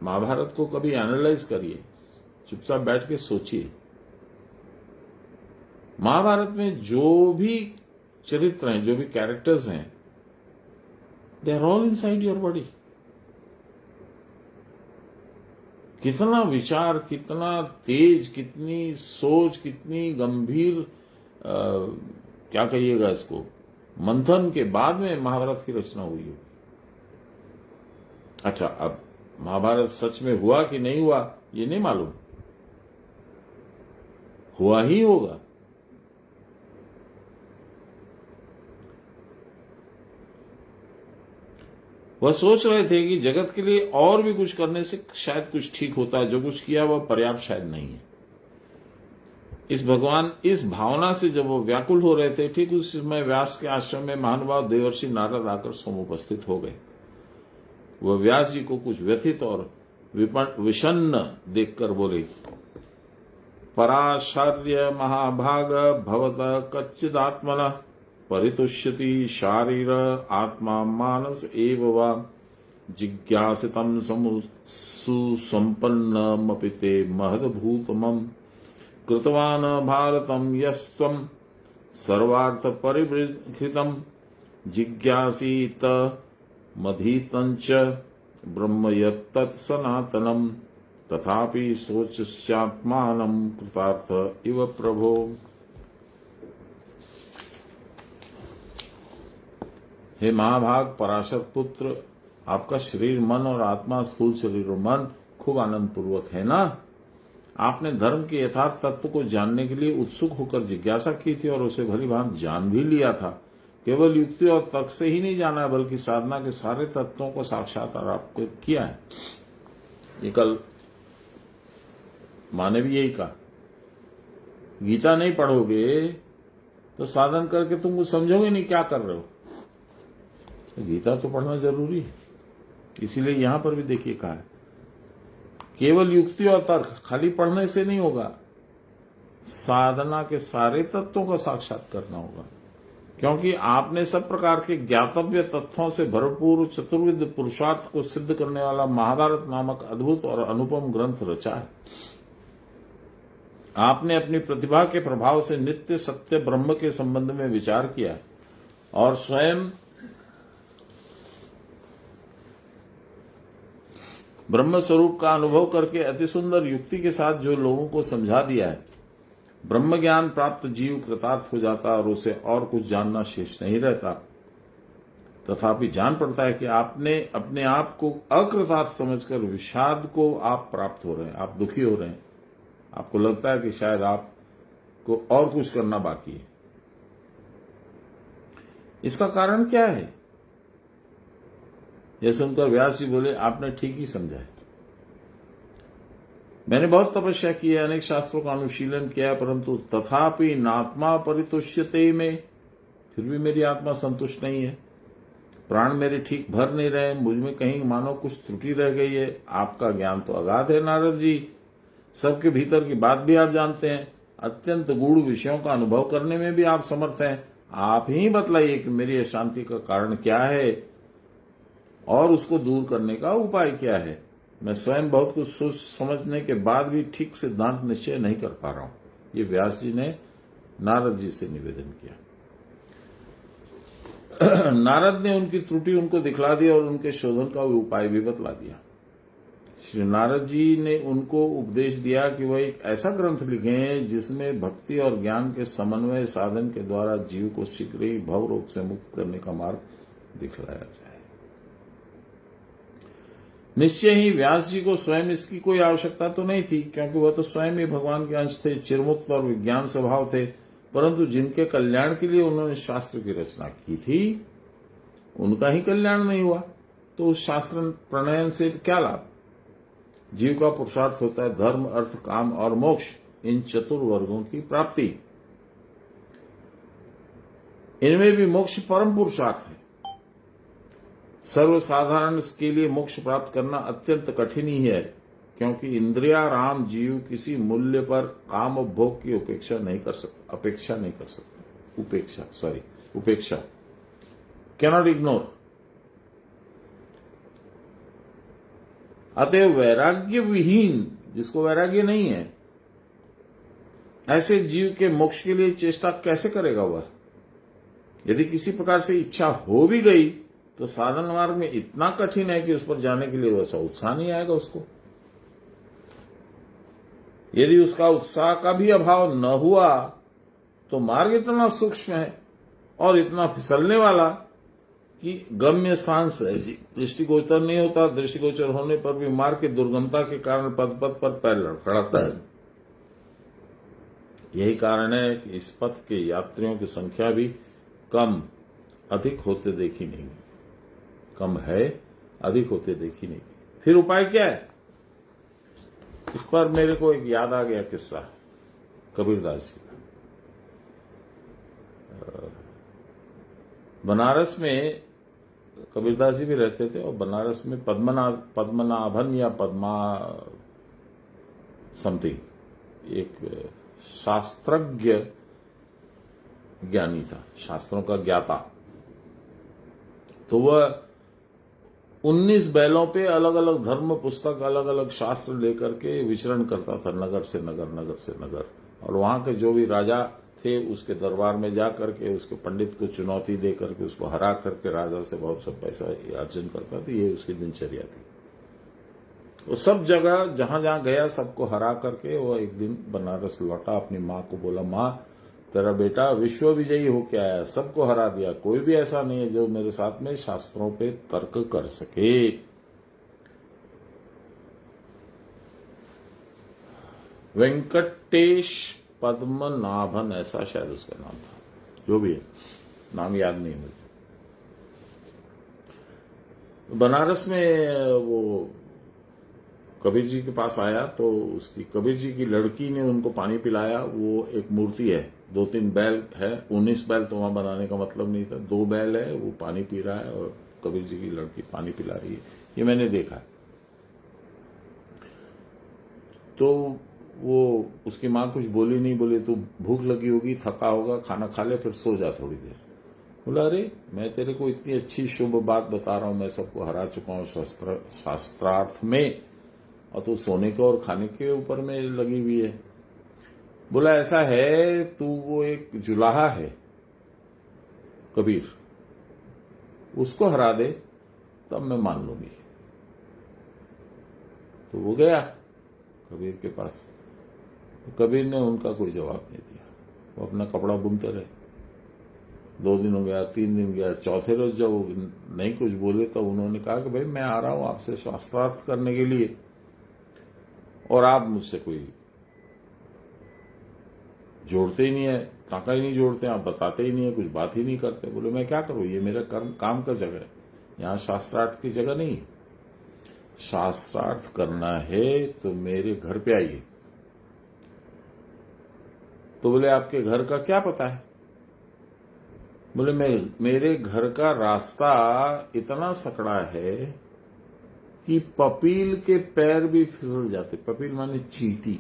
महाभारत को कभी एनालाइज करिए, चुपचाप बैठ के सोचिए। महाभारत में जो भी चरित्र हैं, जो भी कैरेक्टर्स हैं, they are all inside your body. कितना विचार, कितना तेज, कितनी सोच, कितनी गंभीर, क्या कहिएगा इसको, मंथन के बाद में महाभारत की रचना हुई होगी। अच्छा, अब महाभारत सच में हुआ कि नहीं हुआ ये नहीं मालूम, हुआ ही होगा। वह सोच रहे थे कि जगत के लिए और भी कुछ करने से शायद कुछ ठीक होता है, जो कुछ किया वह पर्याप्त शायद नहीं है। इस भावना से जब वो व्याकुल हो रहे थे, ठीक उस समय व्यास के आश्रम में महानुभाव देवर्षि नारद आकर समुपस्थित हो गए। वह व्यास जी को कुछ व्यथित और विषन्न देखकर बोले, पराशर्य महाभाग भवत कच्चिदात्मनः परितुष्यति शारीर आत्मा मानस एव वा जिज्ञासितं सुसंपन्नमपि ते महद्भूतमं कृतवान् भारतं यस्त्वं सर्वार्थ परिबृंहितं जिज्ञासीत मधीतंच ब्रह्म यत्तत् सनातनं तथापि सोचस्यात्मानं कृतार्थ इव प्रभो। हे महाभाग पराशर पुत्र, आपका शरीर, मन और आत्मा, स्थूल शरीर और मन खूब आनंद पूर्वक है ना। आपने धर्म के यथार्थ तत्व को जानने के लिए उत्सुक होकर जिज्ञासा की थी और उसे भली भांति जान भी लिया था। केवल युक्ति और तर्क से ही नहीं जाना है, बल्कि साधना के सारे तत्वों को साक्षात्कार आपको किया है। ये कल माँ ने भी यही कहा, गीता नहीं पढ़ोगे तो साधन करके तुम कुछ समझोगे नहीं क्या कर रहे हो। गीता तो पढ़ना जरूरी है। इसीलिए यहां पर भी देखिए कहा है, केवल युक्ति और तर्क खाली पढ़ने से नहीं होगा, साधना के सारे तत्वों का साक्षात करना होगा। क्योंकि आपने सब प्रकार के ज्ञातव्य तथ्यों से भरपूर चतुर्विध पुरुषार्थ को सिद्ध करने वाला महाभारत नामक अद्भुत और अनुपम ग्रंथ रचा है। आपने अपनी प्रतिभा के प्रभाव से नित्य सत्य ब्रह्म के संबंध में विचार किया और स्वयं ब्रह्म स्वरूप का अनुभव करके अति सुंदर युक्ति के साथ जो लोगों को समझा दिया है। ब्रह्म ज्ञान प्राप्त जीव कृतार्थ हो जाता और उसे और कुछ जानना शेष नहीं रहता। तथापि जान पड़ता है कि आपने अपने आप को अकृतार्थ समझकर विषाद को आप प्राप्त हो रहे हैं, आप दुखी हो रहे हैं, आपको लगता है कि शायद आपको और कुछ करना बाकी है। इसका कारण क्या है? यह सुनकर व्यास जी बोले, आपने ठीक ही समझा है। मैंने बहुत तपस्या की है, अनेक शास्त्रों का अनुशीलन किया है, परंतु तथापि नात्मा परितुष्यते में, फिर भी मेरी आत्मा संतुष्ट नहीं है। प्राण मेरे ठीक भर नहीं रहे, मुझ में कहीं मानो कुछ त्रुटि रह गई है। आपका ज्ञान तो अगाध है नारद जी, सबके भीतर की बात भी आप जानते हैं, अत्यंत गूढ़ विषयों का अनुभव करने में भी आप समर्थ हैं। आप ही बतलाइए कि मेरी अशांति का कारण क्या है और उसको दूर करने का उपाय क्या है। मैं स्वयं बहुत कुछ सोच समझने के बाद भी ठीक सिद्धांत निश्चय नहीं कर पा रहा हूं। ये व्यास जी ने नारद जी से निवेदन किया। नारद ने उनकी त्रुटि उनको दिखला दी और उनके शोधन का उपाय भी बतला दिया। श्री नारद जी ने उनको उपदेश दिया कि वह एक ऐसा ग्रंथ लिखें जिसमें भक्ति और ज्ञान के समन्वय साधन के द्वारा जीव को शीघ्र ही भव रोग से मुक्त करने का मार्ग दिखलाया जाए। निश्चय ही व्यास जी को स्वयं इसकी कोई आवश्यकता तो नहीं थी, क्योंकि वह तो स्वयं ही भगवान के अंश थे, चिरमुक्त और विज्ञान स्वभाव थे। परंतु जिनके कल्याण के लिए उन्होंने शास्त्र की रचना की थी, उनका ही कल्याण नहीं हुआ, तो उस शास्त्र प्रणयन से क्या लाभ? जीव का पुरुषार्थ होता है धर्म, अर्थ, काम और मोक्ष, इन चतुर्वर्गों की प्राप्ति। इनमें भी मोक्ष परम पुरुषार्थ है। सर्वसाधारण के लिए मोक्ष प्राप्त करना अत्यंत कठिन ही है, क्योंकि इंद्रियाराम जीव किसी मूल्य पर काम भोग की उपेक्षा नहीं कर सकता। Cannot ignore. अतएव वैराग्य विहीन, जिसको वैराग्य नहीं है, ऐसे जीव के मोक्ष के लिए चेष्टा कैसे करेगा वह? यदि किसी प्रकार से इच्छा हो भी गई तो साधन मार्ग में इतना कठिन है कि उस पर जाने के लिए वैसा उत्साह नहीं आएगा उसको। यदि उसका उत्साह का भी अभाव न हुआ तो मार्ग इतना सूक्ष्म है और इतना फिसलने वाला कि गम्य स्थान से दृष्टिगोचर नहीं होता। दृष्टिगोचर होने पर भी मार्ग की दुर्गमता के कारण पद पद पर पैर लड़खड़ाता है। यही कारण है कि इस पथ के यात्रियों की संख्या भी कम अधिक होते देखी नहीं, कम है, अधिक होते देखी नहीं। फिर उपाय क्या है? इस पर मेरे को एक याद आ गया किस्सा कबीरदास जी का। बनारस में कबीरदास जी भी रहते थे और बनारस में पद्मनाभन या पद्मा समथिंग एक शास्त्रज्ञ ज्ञानी था, शास्त्रों का ज्ञाता। तो वह 19 बैलों पे अलग अलग धर्म पुस्तक, अलग अलग शास्त्र लेकर के विचरण करता था, नगर से नगर, नगर से नगर। और वहां के जो भी राजा थे उसके दरबार में जा करके उसके पंडित को चुनौती दे करके उसको हरा करके राजा से बहुत सब पैसा अर्जन करता था। ये उसकी दिनचर्या थी। वो सब जगह जहां जहां गया सबको हरा करके वो एक दिन बनारस लौटा। अपनी माँ को बोला, माँ तेरा बेटा विश्व विजयी होके आया, सबको हरा दिया, कोई भी ऐसा नहीं है जो मेरे साथ में शास्त्रों पे तर्क कर सके। वेंकटेश पद्मनाभन ऐसा शायद उसका नाम था, जो भी है, नाम याद नहीं मुझे। बनारस में वो कबीर जी के पास आया तो उसकी कबीर जी की लड़की ने उनको पानी पिलाया। वो एक मूर्ति है, 2-3 बैल है, 19 बैल तो वहां बनाने का मतलब नहीं था। 2 बैल है, वो पानी पी रहा है और कबीर जी की लड़की पानी पिला रही है। ये मैंने देखा है। तो वो उसकी माँ कुछ बोली नहीं, बोले तू भूख लगी होगी, थका होगा, खाना खा ले, फिर सो जा थोड़ी देर। बोला, अरे मैं तेरे को इतनी अच्छी शुभ बात बता रहा हूं, मैं सबको हरा चुका हूं शास्त्रार्थ में, और तू सोने के और खाने के ऊपर में लगी हुई है। बोला, ऐसा है तू वो एक जुलाहा है कबीर, उसको हरा दे तब मैं मान लूंगी। तो वो गया कबीर के पास। कबीर ने उनका कोई जवाब नहीं दिया, वो अपना कपड़ा बुनते रहे। 2 दिन हो गया, 3 दिन गया, चौथे रोज जब वो नहीं कुछ बोले तो उन्होंने कहा कि भाई मैं आ रहा हूं आपसे शास्त्रार्थ करने के लिए और आप मुझसे कोई जोड़ते ही नहीं है, टाका ही नहीं जोड़ते, आप बताते ही नहीं है, कुछ बात ही नहीं करते। बोले मैं क्या करूं, ये मेरा काम का जगह है, यहां शास्त्रार्थ की जगह नहीं है। शास्त्रार्थ करना है तो मेरे घर पे आइए। तो बोले आपके घर का क्या पता है? बोले मेरे घर का रास्ता इतना सकड़ा है कि पपील के पैर भी फिसल जाते। पपील माने चींटी,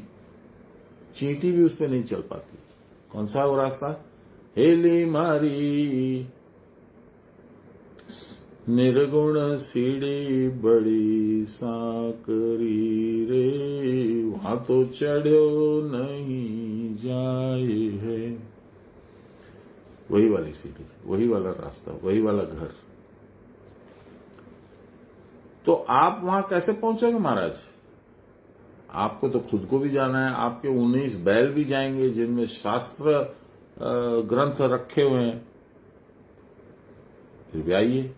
चींटी भी उस पर नहीं चल पाती। कौन सा वो रास्ता? हेली मारी निर्गुण सीढ़ी बड़ी सांकरी रे, वहां तो चढ़ो नहीं जाए है। वही वाली सीढ़ी, वही वाला रास्ता, वही वाला घर। तो आप वहां कैसे पहुंचोगे महाराज? आपको तो खुद को भी जाना है, आपके 19 बैल भी जाएंगे जिनमें शास्त्र ग्रंथ रखे हुए हैं। फिर भी आइए।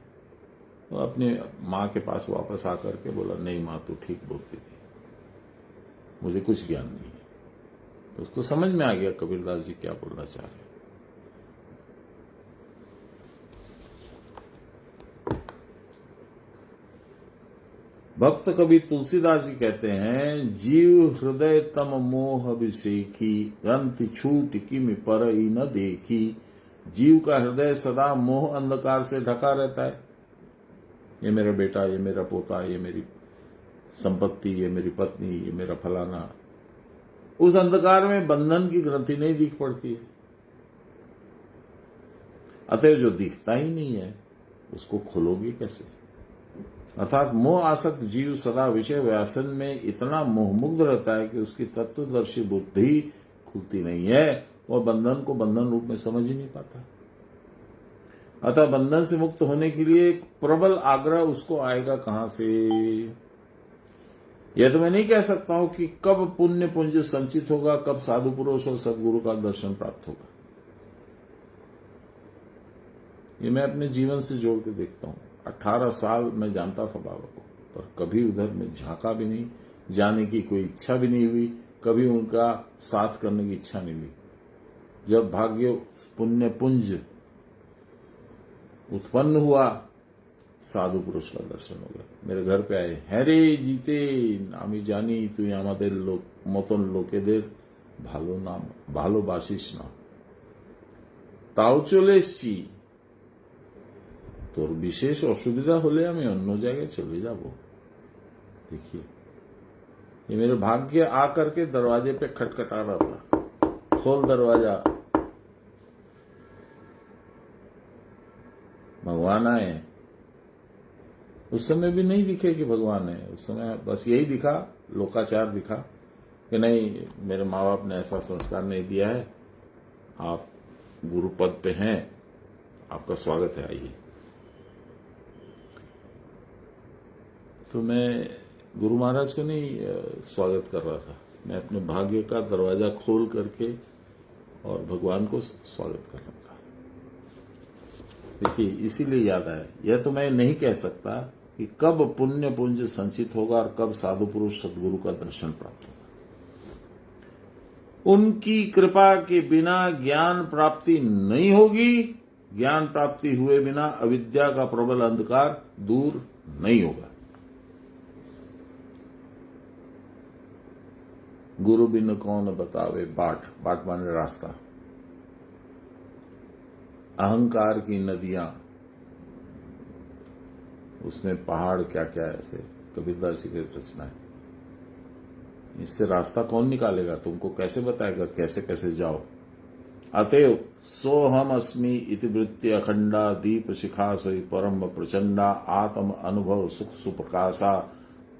तो अपनी माँ के पास वापस आकर के बोला नहीं माँ तू ठीक बोलती थी, मुझे कुछ ज्ञान नहीं है। तो उसको समझ में आ गया कबीरदास जी क्या बोलना चाह रहे हैं। भक्त कबीर तुलसीदास जी कहते हैं, जीव हृदय तम मोह अभिषेकी, ग्रंथ छूट किमि परई न देखी। जीव का हृदय सदा मोह अंधकार से ढका रहता है। ये मेरा बेटा, ये मेरा पोता, ये मेरी संपत्ति, ये मेरी पत्नी, ये मेरा फलाना। उस अंधकार में बंधन की ग्रंथि नहीं दिख पड़ती है। अतः जो दिखता ही नहीं है उसको खोलोगे कैसे? अर्थात मोह आसक्त जीव सदा विषय व्यासन में इतना मोहमुग्ध रहता है कि उसकी तत्वदर्शी बुद्धि खुलती नहीं है और बंधन को बंधन रूप में समझ ही नहीं पाता। अतः बंधन से मुक्त होने के लिए एक प्रबल आग्रह उसको आएगा कहां से? यह तो मैं नहीं कह सकता हूं कि कब पुण्य पुंज संचित होगा, कब साधु पुरुष और सदगुरु का दर्शन प्राप्त होगा। ये मैं अपने जीवन से जोड़ के देखता हूं। 18 साल मैं जानता था बाबा को, पर कभी उधर में झांका भी नहीं, जाने की कोई इच्छा भी नहीं हुई, कभी उनका साथ करने की इच्छा नहीं हुई। जब भाग्य पुण्य पुंज उत्पन्न हुआ, साधु पुरुष का दर्शन हो गया। मेरे घर पे आए, হ্যারে জিতেন আমি জানি তুই আমাদের মতন লোকেদের ভালো নাম ভালোবাসিস না, তাও চলে এসছি, তোর বিশেষ অসুবিধা হলে আমি অন্য জায়গায় চলে যাব। देखिए ये मेरे भाग्य आकर के दरवाजे पे खटखटा रहा था, खोल दरवाजा। भगवान आए। उस समय भी नहीं दिखे कि भगवान है, उस समय बस यही दिखा, लोकाचार दिखा कि नहीं मेरे माँ बाप ने ऐसा संस्कार नहीं दिया है, आप गुरु पद पे हैं, आपका स्वागत है, आइए। तो मैं गुरु महाराज को नहीं स्वागत कर रहा था, मैं अपने भाग्य का दरवाजा खोल करके और भगवान को स्वागत कर रहा था। देखिए इसीलिए याद आया, यह तो मैं नहीं कह सकता कि कब पुण्य पुंज संचित होगा और कब साधु पुरुष सदगुरु का दर्शन प्राप्त होगा। उनकी कृपा के बिना ज्ञान प्राप्ति नहीं होगी। ज्ञान प्राप्ति हुए बिना अविद्या का प्रबल अंधकार दूर नहीं होगा। गुरु बिन कौन बतावे बाट, बाट माने रास्ता। अहंकार की नदियां, उसमें पहाड़ क्या क्या ऐसे कबीरदास जी की रचना है। इससे रास्ता कौन निकालेगा? तुमको कैसे बताएगा कैसे कैसे जाओ? अतएव सोहम अस्मि इति वृत्ति अखंडा दीप शिखा सोई परम प्रचंडा आत्म अनुभव सुख सुप्रकाशा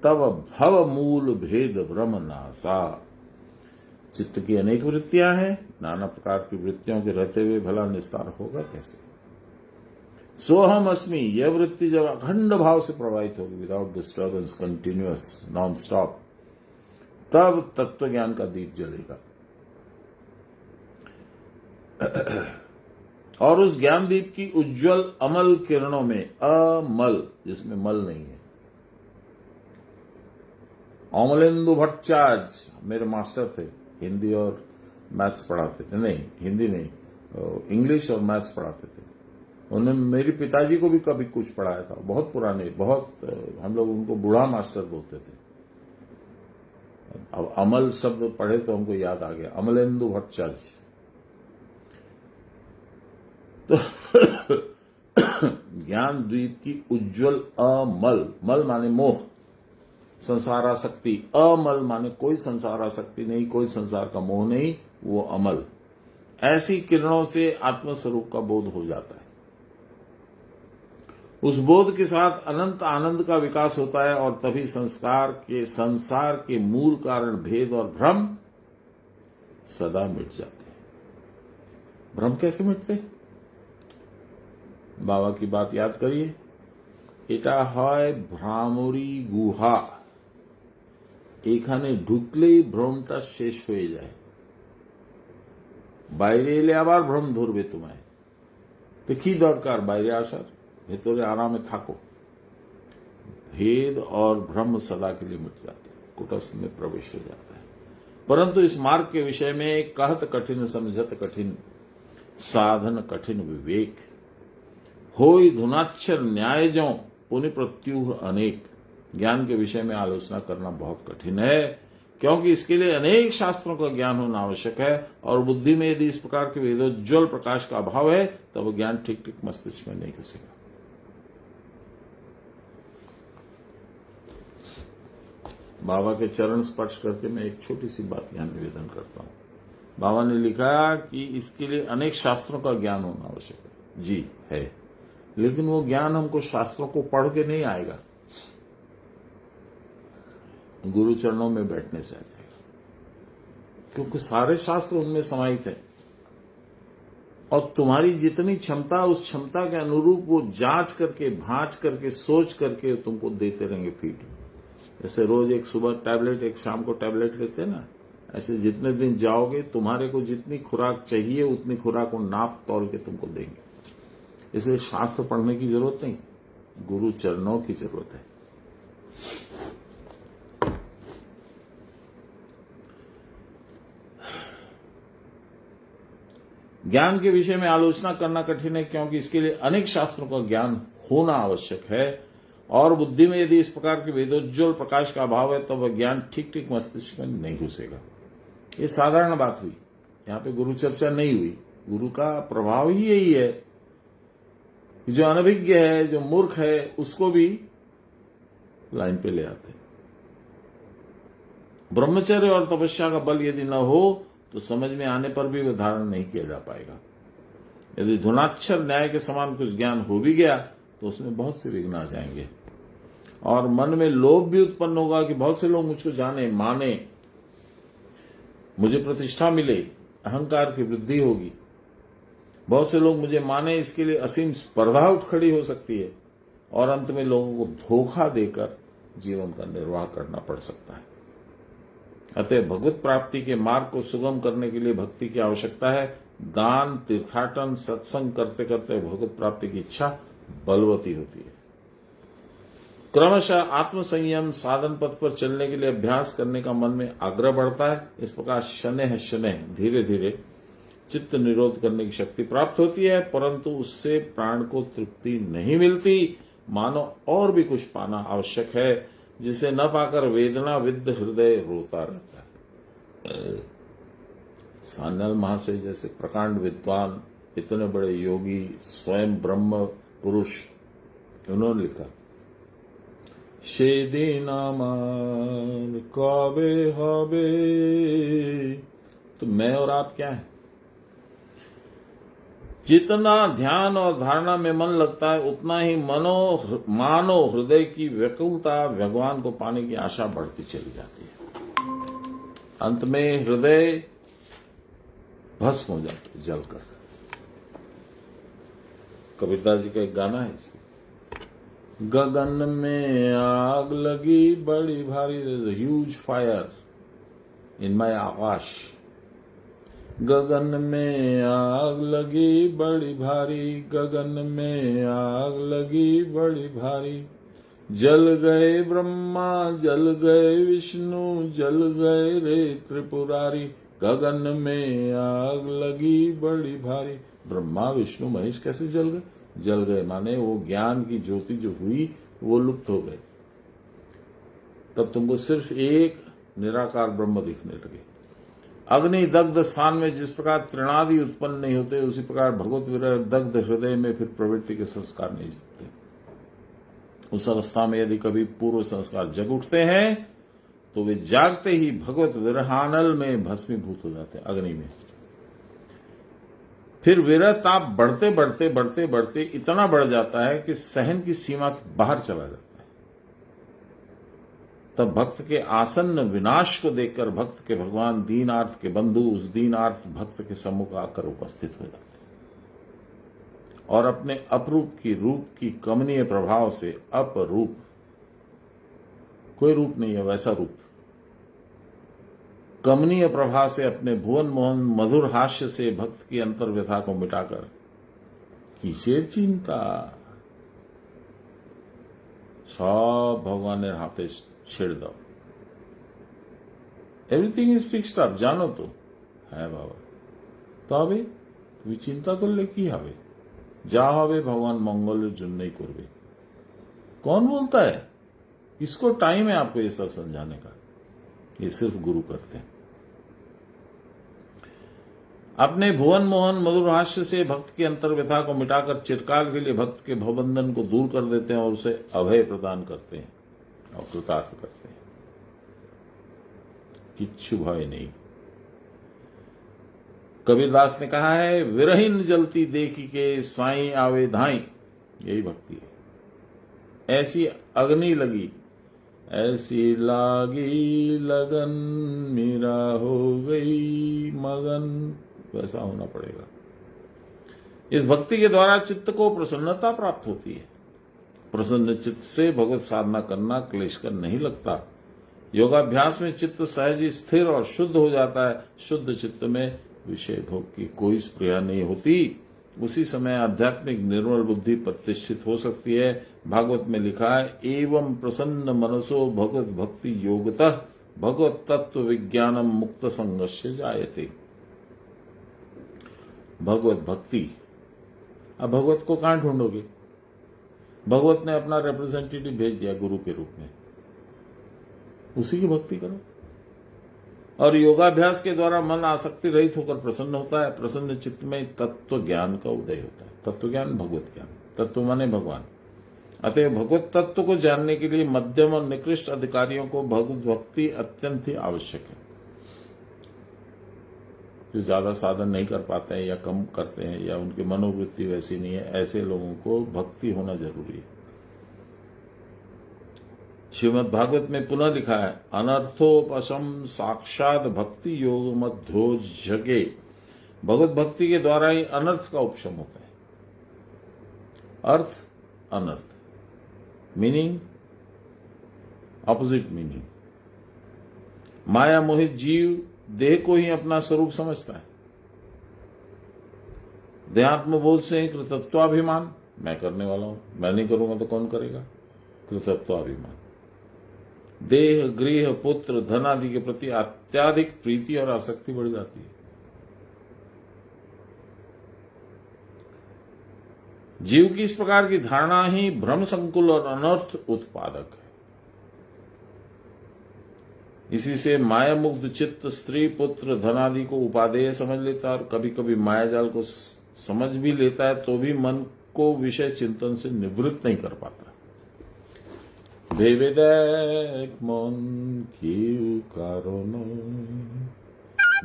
तब भव मूल भेद ब्रह्म नासा। चित्त की अनेक वृत्तियां हैं, नाना प्रकार की वृत्तियों के रहते हुए भला निस्तार होगा कैसे? सोहम अस्मि, यह वृत्ति जब अखंड भाव से प्रवाहित होगी, without disturbance, continuous, non stop, तब तत्व ज्ञान का दीप जलेगा। और उस ज्ञानदीप की उज्जवल अमल किरणों में, अमल जिसमें मल नहीं है, अमलेंदु भट्टाचार्य मेरे मास्टर थे, हिंदी और मैथ्स पढ़ाते थे, नहीं हिंदी नहीं, इंग्लिश और मैथ्स पढ़ाते थे। उन्होंने मेरे पिताजी को भी कभी कुछ पढ़ाया था, बहुत पुराने, बहुत, हम लोग उनको बूढ़ा मास्टर बोलते थे। अब अमल शब्द पढ़े तो हमको याद आ गया, अमलेंदु भट्टाचार्य। तो ज्ञान द्वीप की उज्जवल अमल, मल माने मोह, संसारासक्ति, अमल माने कोई संसारासक्ति नहीं, कोई संसार का मोह नहीं, वो अमल, ऐसी किरणों से आत्मस्वरूप का बोध हो जाता है। उस बोध के साथ अनंत आनंद का विकास होता है और तभी संसार के मूल कारण भेद और भ्रम सदा मिट जाते हैं। भ्रम कैसे मिटते? बाबा की बात याद करिए, एटा है भ्रामरी गुहा, एखाने ढुकलेई भ्रमटा शेष হয়ে যায়, বাইরে এলে আবার ভ্রম ধরবে তোমায়। তো কি দরকার বাইরে আসার, ভেতরে আরামে থাকো। भेद और भ्रम सदा के लिए मिट जाते हैं, कुटस्थ में प्रवेश हो जाता है। परंतु इस मार्ग के विषय में कहत कठिन समझत कठिन, साधन कठिन विवेक, होई धुनाक्षर न्याय जो पुनि प्रत्युह अनेक। ज्ञान के विषय में आलोचना करना बहुत कठिन है, क्योंकि इसके लिए अनेक शास्त्रों का ज्ञान होना आवश्यक है, और बुद्धि में यदि इस प्रकार के वेदोज्वल प्रकाश का अभाव है तब वो ज्ञान ठीक ठीक मस्तिष्क में नहीं घुसेगा। बाबा के चरण स्पर्श करके मैं एक छोटी सी बात यहां निवेदन करता हूं। बाबा ने लिखा कि इसके लिए अनेक शास्त्रों का ज्ञान होना आवश्यक है। जी है, लेकिन वो ज्ञान हमको शास्त्रों को पढ़ के नहीं आएगा, गुरु चरणों में बैठने से आ जाएगा, क्योंकि सारे शास्त्र उनमें समाहित है और तुम्हारी जितनी क्षमता, उस क्षमता के अनुरूप वो जांच करके, भांच करके, सोच करके तुमको देते रहेंगे फीड। जैसे रोज एक सुबह टैबलेट, एक शाम को टैबलेट लेते हैं ना, ऐसे जितने दिन जाओगे तुम्हारे को जितनी खुराक चाहिए उतनी खुराक को नाप तौल के तुमको देंगे। इसलिए शास्त्र पढ़ने की जरूरत नहीं, गुरु चरणों की जरूरत है। ज्ञान के विषय में आलोचना करना कठिन है, क्योंकि इसके लिए अनेक शास्त्रों का ज्ञान होना आवश्यक है, और बुद्धि में यदि इस प्रकार के वेदोज्वल प्रकाश का अभाव है तो वह ज्ञान ठीक ठीक मस्तिष्क में नहीं घुसेगा। ये साधारण बात हुई, यहां पे गुरु चर्चा नहीं हुई। गुरु का प्रभाव ही यही है कि जो अनभिज्ञ है, जो मूर्ख है, उसको भी लाइन पे ले आते। ब्रह्मचर्य और तपस्या का बल यदि न हो तो समझ में आने पर भी वह धारण नहीं किया जा पाएगा। यदि धुनाक्षर न्याय के समान कुछ ज्ञान हो भी गया तो उसमें बहुत से विघ्न आ जाएंगे, और मन में लोभ भी उत्पन्न होगा कि बहुत से लोग मुझको जाने, माने, मुझे प्रतिष्ठा मिले, अहंकार की वृद्धि होगी। बहुत से लोग मुझे माने, इसके लिए असीम स्पर्धा उठ खड़ी हो सकती है, और अंत में लोगों को धोखा देकर जीवन का निर्वाह करना पड़ सकता है। अतः भगवत प्राप्ति के मार्ग को सुगम करने के लिए भक्ति की आवश्यकता है। दान, तीर्थाटन, सत्संग करते करते भगवत प्राप्ति की इच्छा बलवती होती है। क्रमशः आत्मसंयम साधन पथ पर चलने के लिए अभ्यास करने का मन में आग्रह बढ़ता है। इस प्रकार शनैः शनैः धीरे धीरे चित्त निरोध करने की शक्ति प्राप्त होती है, परंतु उससे प्राण को तृप्ति नहीं मिलती। मानो और भी कुछ पाना आवश्यक है, जिसे न पाकर वेदना विद्ध हृदय रोता रहता है। सान्याल महाशय जैसे प्रकांड विद्वान, इतने बड़े योगी, स्वयं ब्रह्म पुरुष, उन्होंने लिखा, सेदिन আমার कबे হবে। तो मैं और आप क्या है? जितना ध्यान और धारणा में मन लगता है उतना ही मानो हृदय की व्याकुलता, भगवान को पाने की आशा बढ़ती चली जाती है। अंत में हृदय भस्म हो जाता है जलकर। कबीरदास जी का एक गाना है इसमें, गगन में आग लगी बड़ी भारी, ह्यूज फायर इन माय आकाश, गगन में आग लगी बड़ी भारी, गगन में आग लगी बड़ी भारी। जल गए ब्रह्मा जल गए विष्णु, जल गए रे त्रिपुरारी। गगन में आग लगी बड़ी भारी। ब्रह्मा विष्णु महेश कैसे जल गए? जल गए माने वो ज्ञान की ज्योति जो हुई वो लुप्त हो गई। तब तुमको सिर्फ एक निराकार ब्रह्म दिखने लगे। अग्नि दग्ध स्थान में जिस प्रकार तृणादि उत्पन्न नहीं होते, उसी प्रकार भगवत विरह दग्ध हृदय में फिर प्रवृत्ति के संस्कार नहीं जगते। उस अवस्था में यदि कभी पूर्व संस्कार जग उठते हैं तो वे जागते ही भगवत विरहानल में भस्मीभूत हो जाते हैं, अग्नि में। फिर विरह ताप बढ़ते बढ़ते बढ़ते बढ़ते इतना बढ़ जाता है कि सहन की सीमा के बाहर चला जाता है। तब भक्त के आसन्न विनाश को देखकर भक्त के भगवान दीनार्थ के बंधु उस दीनार्थ भक्त के सम्मुख आकर उपस्थित हो जाते हैं और अपने अपरूप की रूप की कमनीय प्रभाव से अपरूप, कोई रूप नहीं है वैसा रूप, कमनीय प्रभा से अपने भुवन मोहन मधुर हास्य से भक्त की अंतर्व्यथा को मिटाकर किसेर चिंता, सब भगवान हाथे छेड़ दो। एवरीथिंग इज फिक्स्ड अप, जानो तो है बाबा। तो अभी तुम चिंता करले की हवे, जा हवे भगवान मंगल जुन्नई करबे। कौन बोलता है? किसको टाइम है आपको ये सब समझाने का? ये सिर्फ गुरु करते हैं। अपने भुवन मोहन मधुर हास्य से भक्त की अंतर्व्यथा को मिटाकर चिरकाल के लिए भक्त के भवबंधन को दूर कर देते हैं और उसे अभय प्रदान करते हैं और कृतार्थ करते हैं। किच्छु भय नहीं। कबीरदास ने कहा है, विरहीन जलती देखी के साईं आवे धाई। यही भक्ति है। ऐसी अग्नि लगी, ऐसी लागी लगन, मेरा हो गई मगन। वैसा होना पड़ेगा। इस भक्ति के द्वारा चित्त को प्रसन्नता प्राप्त होती है। प्रसन्न चित्त से भगवत साधना करना क्लेशकर नहीं लगता। योगाभ्यास में चित्त सहज स्थिर और शुद्ध हो जाता है। शुद्ध चित्त में विषय भोग की कोई स्प्रिया नहीं होती। उसी समय आध्यात्मिक निर्मल बुद्धि प्रतिष्ठित हो सकती है। भागवत में लिखा है, एवं प्रसन्न मनसो भगवत भक्ति योगतः भगवत तत्व विज्ञानम मुक्त संगस्य जायते। भगवत भक्ति। अब भगवत को कहां ढूंढोगे? भगवत ने अपना रिप्रेजेंटेटिव भेज दिया गुरु के रूप में, उसी की भक्ति करो। और योगाभ्यास के द्वारा मन आसक्ति रहित होकर प्रसन्न होता है। प्रसन्न चित्त में तत्व ज्ञान का उदय होता है। तत्व ज्ञान भगवत ज्ञान, तत्व माने भगवान। अतः भगवत तत्व को जानने के लिए मध्यम और निकृष्ट अधिकारियों को भगवत भक्ति अत्यंत ही आवश्यक है। जो ज्यादा साधन नहीं कर पाते हैं या कम करते हैं या उनकी मनोवृत्ति वैसी नहीं है, ऐसे लोगों को भक्ति होना जरूरी है। श्रीमद् भागवत में पुनः लिखा है, अनर्थोपशम साक्षात भक्ति योग मध्यो जगे। भगवत भक्ति के द्वारा ही अनर्थ का उपशम होता है। अर्थ अनर्थ, मीनिंग ऑपोजिट मीनिंग। माया मोहित जीव देह को ही अपना स्वरूप समझता है। देहात्म बोध से कृतत्वाभिमान, मैं करने वाला हूं, मैं नहीं करूंगा तो कौन करेगा, कृतत्वाभिमान। देह गृह पुत्र धन आदि के प्रति अत्याधिक प्रीति और आसक्ति बढ़ जाती है। जीव की इस प्रकार की धारणा ही भ्रम संकुल और अनर्थ उत्पादक है। इसी से माया मुग्ध चित्त स्त्री पुत्र धन आदि को उपादेय समझ लेता है और कभी कभी माया जाल को समझ भी लेता है तो भी मन को विषय चिंतन से निवृत्त नहीं कर पाता। ভেবে দেখ মন কেউ কারণ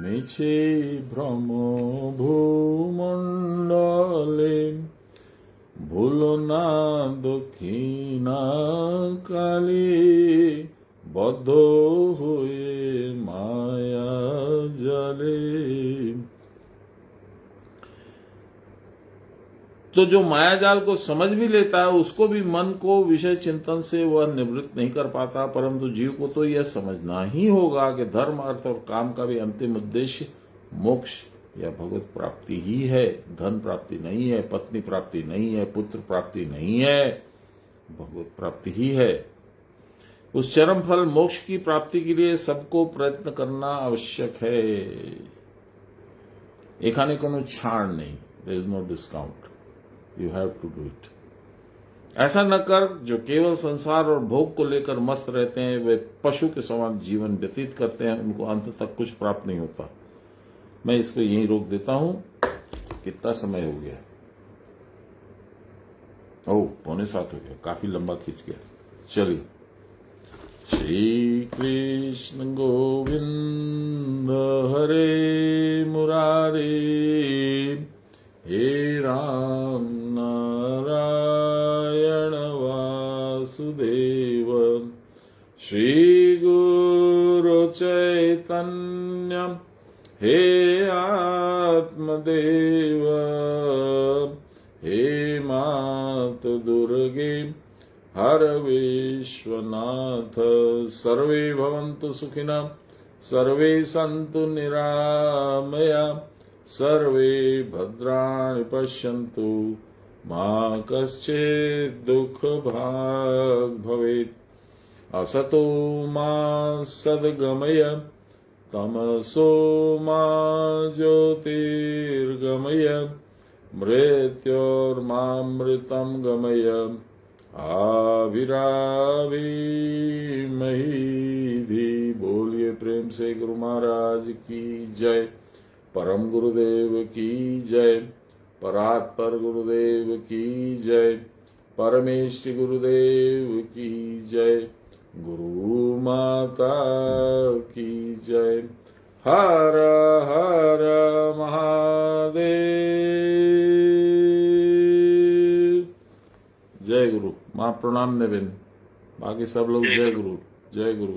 মিছে ভ্রম ভূমণ্ডলে ভুলো না দক্ষিণা কালে বদ্ধ হয়ে মায়া জালে। तो जो मायाजाल को समझ भी लेता है उसको भी मन को विषय चिंतन से वह निवृत्त नहीं कर पाता। परंतु जीव को तो यह समझना ही होगा कि धर्म अर्थ और काम का भी अंतिम उद्देश्य मोक्ष या भगवत प्राप्ति ही है, धन प्राप्ति नहीं है, पत्नी प्राप्ति नहीं है, पुत्र प्राप्ति नहीं है, भगवत प्राप्ति ही है। उस चरम फल मोक्ष की प्राप्ति के लिए सबको प्रयत्न करना आवश्यक है। एखाने कोनो छाड़ नहीं, there is no discount, you have to do it. ऐसा न कर जो केवल संसार और भोग को लेकर मस्त रहते हैं, वे पशु के समान जीवन व्यतीत करते हैं, उनको अंत तक कुछ प्राप्त नहीं होता। मैं इसको यहीं रोक देता हूं। कितना समय हो गया? ओह, 6:45 हो गया, काफी लंबा खींच गया। चलिए, श्री कृष्ण गोविंद हरे मुरारे, हे राम नारायण वासुदेव, श्री गुरु चैतन्य हे आत्मदेव, हे मात दुर्गे हर विश्वनाथ, सर्वे भवन्तु सुखिनः, सर्वे सन्तु निरामया, सर्वे भद्राणि पश्यन्तु, मा कश्चित् दुःखभाग् भवेत्। असतो मा सद्गमय, तमसो मा ज्योतिर्गमय, मृत्योर्मामृतं गमय, आविराविमहीधि। बोलिए प्रेम से गुरु महाराज की जय, परम गुरुदेव की जय, परात्पर गुरुदेव की जय, परमेष्टि गुरुदेव की जय, गुरु माता की जय। हर हर महादेव। जय गुरु। मां प्रणाम नेबेन, बाकी सब लोग जय गुरु, जय गुरु।